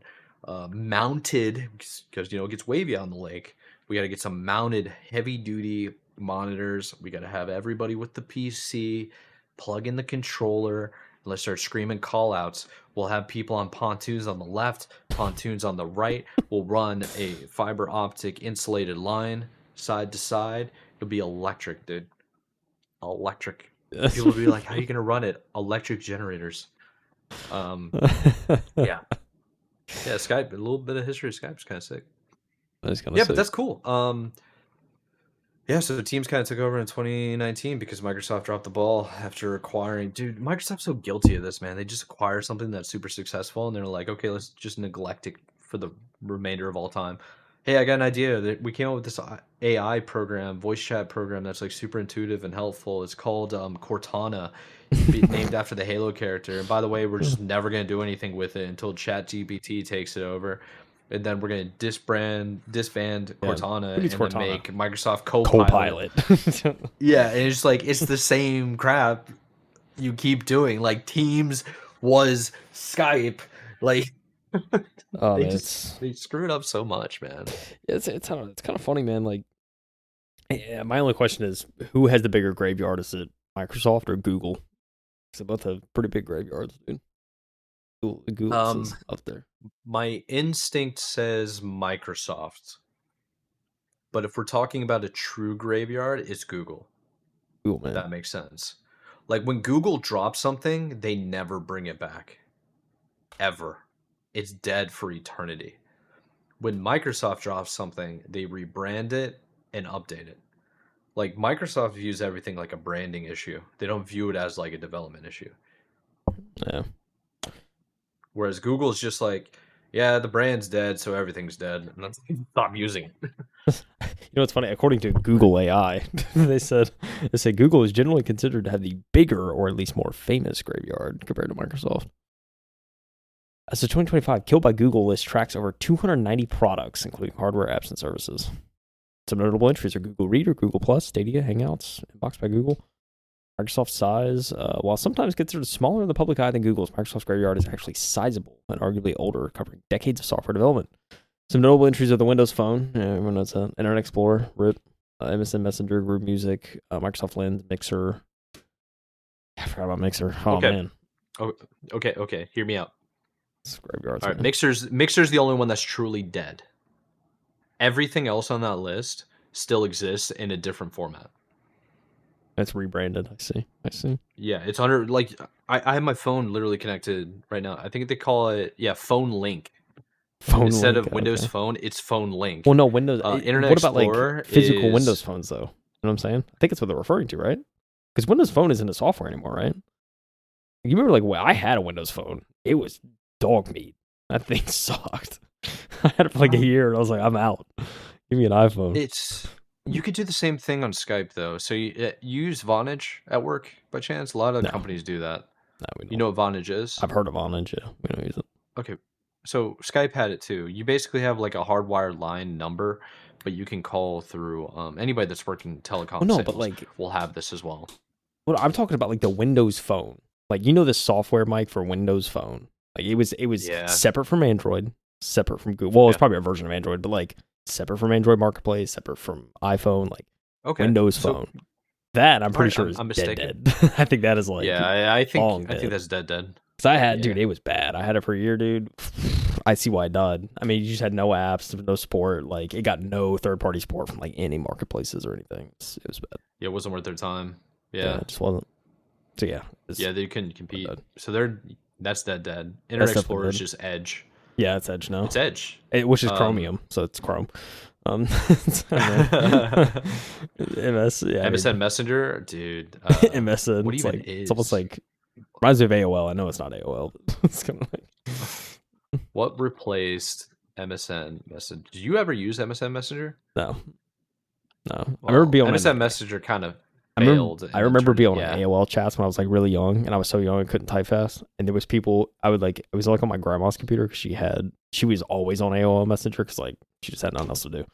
mounted because it gets wavy on the lake. We got to get some mounted heavy duty monitors. We got to have everybody with the PC plug in the controller. And let's start screaming call outs. We'll have people on pontoons on the left, pontoons on the right. We'll run a fiber optic insulated line side to side. It'll be electric, dude. Electric. And people will be like, "How are you gonna run it?" Electric generators. Um, yeah, yeah. Skype. A little bit of history of Skype is kind of sick. That's kind of Yeah, but sick. that's cool. Yeah, so the teams kind of took over in 2019 because Microsoft dropped the ball after acquiring. Dude, Microsoft's so guilty of this, man. They just acquire something that's super successful, and they're like, okay, let's just neglect it for the remainder of all time. Hey, I got an idea that we came up with this AI program, voice chat program that's like super intuitive and helpful. It's called Cortana, named after the Halo character. And by the way, we're just never gonna do anything with it until ChatGPT takes it over, and then we're gonna disband Yeah. Who Cortana needs and then Cortana? make Microsoft Copilot. Copilot. Yeah, and it's like it's the same crap you keep doing. Like Teams was Skype. Like Oh they man, just they screw it up so much, man. it's I don't know, it's kind of funny, man. Like, my only question is, who has the bigger graveyard? Is it Microsoft or Google? Because they both have pretty big graveyards, dude. Google's is Um, up there. my instinct says Microsoft, but if we're talking about a true graveyard, it's Google. Google, If man. that makes sense. Like when Google drops something, they never bring it back. Ever. It's dead for eternity. When Microsoft drops something, they rebrand it and update it. Like Microsoft views everything like a branding issue. They don't view it as like a development issue. Yeah. Whereas Google's just like, yeah, the brand's dead, so everything's dead. And that's stop using it. What's funny? According to Google AI, they say Google is generally considered to have the bigger or at least more famous graveyard compared to Microsoft. As the 2025 Killed by Google list tracks over 290 products, including hardware, apps, and services. Some notable entries are Google Reader, Google Plus, Stadia, Hangouts, Inbox by Google. Microsoft's size, while sometimes considered smaller in the public eye than Google's, Microsoft's graveyard is actually sizable and arguably older, covering decades of software development. Some notable entries are the Windows Phone, everyone knows that, Internet Explorer, RIP, MSN Messenger, Group Music, Microsoft Lens, Mixer. I forgot about Mixer. Oh, Okay. man. Oh, okay. Hear me out. It's graveyards, All right, man. Mixer's the only one that's truly dead. Everything else on that list still exists in a different format. It's rebranded. I see. Yeah, it's under like I have my phone literally connected right now. I think they call it Phone Link. Phone Instead Link, of Windows okay. Phone, it's Phone Well, Link. no, Windows. Internet What about like Explorer physical Windows is phones, though? You know what I'm saying? I think that's what they're referring to, right? Because Windows Phone isn't a software anymore, right? You remember, like, well, I had a Windows Phone. It was dog meat. That thing sucked. I had it for like a year, and I was like, I'm out. Give me an iPhone. you could do the same thing on Skype though. So you use Vonage at work by chance? A lot of No, companies do that. no, we You don't. know what Vonage is? I've heard of Orange. Yeah, we don't use it. Okay. So Skype had it too. You basically have like a hardwired line number, but you can call through anybody that's working Oh telecom no, but sales like, will have this as well. what I'm talking about, like the Windows Phone, like the software mic for Windows Phone, like it was Yeah. separate from Android, separate from Google. Well, it's Yeah. probably a version of Android, but like separate from Android Marketplace, separate from iPhone, like Okay. Windows So Phone. That I'm all pretty right, sure I'm, is I'm dead, mistaken. dead. I think that is like Yeah, long I think dead. that's dead. Cause I had, Yeah. dude, it was bad. I had it for a year, dude. I see why I died. I mean, you just had no apps, no support. Like, it got no third party support from like any marketplaces or anything. It was bad. Yeah, it wasn't worth their time. Yeah, Yeah. it just wasn't. So yeah, it's Yeah, they couldn't compete. dead. So that's dead. Internet That's definitely Explorer is dead. just Edge. Yeah, it's Edge now. It's Edge. Which is Um Chromium, so it's Chrome. MS, yeah, I MSN mean, Messenger, dude. MSN. What It's even like is it's almost like reminds me of AOL. I know it's not AOL, but it's kind of like what replaced MSN Messenger? Did you ever use MSN Messenger? no, no. I remember Well, being on MSN like Messenger kind of I remember failed I and then remember turned being it. on Yeah. AOL chats when I was like really young, and I was so young I couldn't type fast. And there was people I would like. It was like on my grandma's computer because she was always on AOL Messenger because like she just had nothing else to do.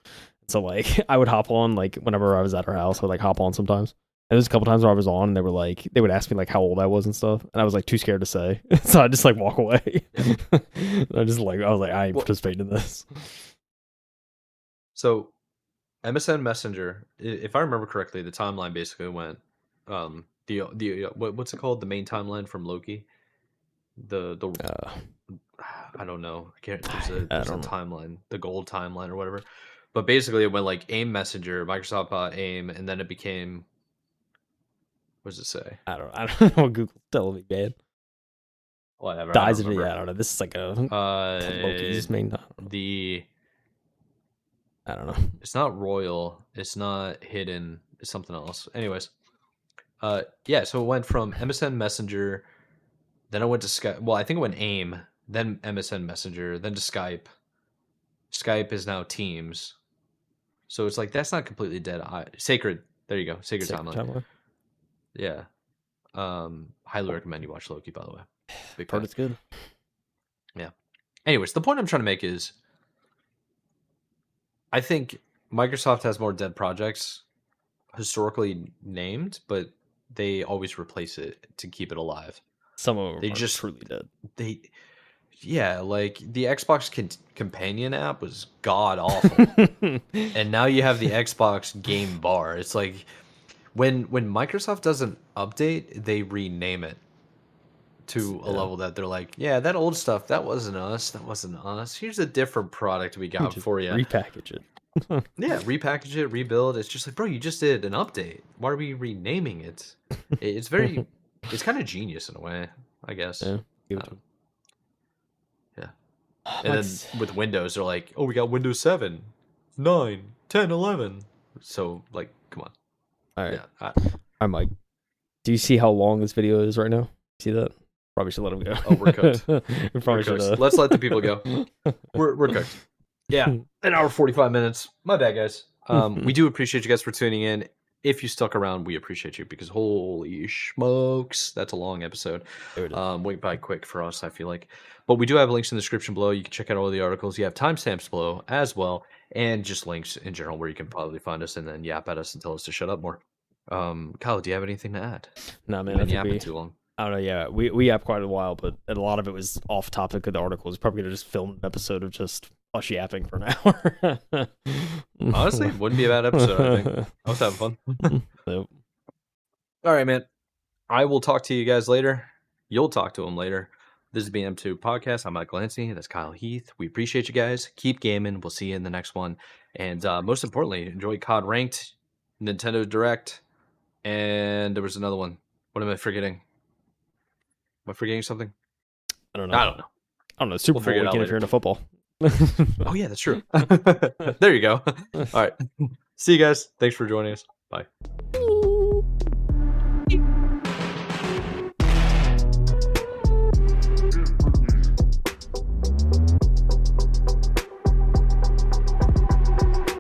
So like I would hop on like whenever I was at her house. I would like hop on sometimes. And there's a couple times where I was on, and they would ask me like how old I was and stuff, and I was like too scared to say, so I just like walk away. Yeah. I was like I ain't Well, participating in this. so MSN Messenger, if I remember correctly, the timeline basically went the what's it called? The main timeline from Loki. The Uh, I don't know. I can't. I There's a don't know. timeline, the gold timeline or whatever. But basically, it went like AIM Messenger, Microsoft bought AIM, and then it became. What does it say? I don't know what Google's telling me, man. Whatever. I don't Dies of it. Yeah, remember. I don't know. This is like a Uh, Loki's main. the I don't know. it's not Royal. It's not Hidden. It's something else. Anyways, yeah. So it went from MSN Messenger, then I went to Skype. Well, I think it went AIM, then MSN Messenger, then to Skype. Skype is now Teams. So it's like that's not completely dead. Sacred. There you go. Sacred Sacred Timeline. Timeline. Yeah. Highly recommend you watch Loki, by the way. Big Part fan. is good. Yeah. Anyways, the point I'm trying to make is I think Microsoft has more dead projects historically named, but they always replace it to keep it alive. Some of They them are just truly dead. they yeah, like the Xbox companion app was god awful. And now you have the Xbox Game Bar. It's like when Microsoft doesn't update, they rename it to a Yeah. level that they're like, yeah, that old stuff, that wasn't us. That wasn't us. Here's a different product we got Just for you. repackage it. Yeah, repackage it, rebuild. It's just like, bro, you just did an update. Why are we renaming it? It's very, it's kind of genius in a way, I guess. Yeah. Give it to Um, 'em. yeah. And then That's with Windows, they're like, oh, we got Windows 7, 9, 10, 11. So, like, come on. all right. Yeah. I'm Mike. Do you see how long this video is right now? See that? Probably should let him go. Oh, we're cooked. we We're probably should. cooked. Let's let the people go. We're cooked. Yeah. An hour 45 minutes. My bad, guys. We do appreciate you guys for tuning in. If you stuck around, we appreciate you because holy smokes, that's a long episode. There it is. Went by quick for us, I feel like. But we do have links in the description below. You can check out all the articles. You have timestamps below as well, and just links in general where you can probably find us and then yap at us and tell us to shut up more. Kyle, do you have anything to add? Nah, We've man. I been think yapping too long. I don't know. Yeah, we have quite a while, but a lot of it was off topic of the article. It's probably gonna just film an episode of just us yapping for an hour. Honestly, wouldn't be a bad episode, I think. I was having fun. Nope. All right, man. I will talk to you guys later. You'll talk to him later. This is BM2 Podcast. I'm Michael Lansing. That's Kyle Heath. We appreciate you guys. Keep gaming. We'll see you in the next one. And most importantly, enjoy COD Ranked, Nintendo Direct, and there was another one. What am I forgetting? Am I forgetting something? I don't know. I don't know. I don't know. Super We'll figure Bowl it out weekend if later. you're into football. Oh, yeah, that's true. There you go. All right. See you guys. Thanks for joining us. Bye.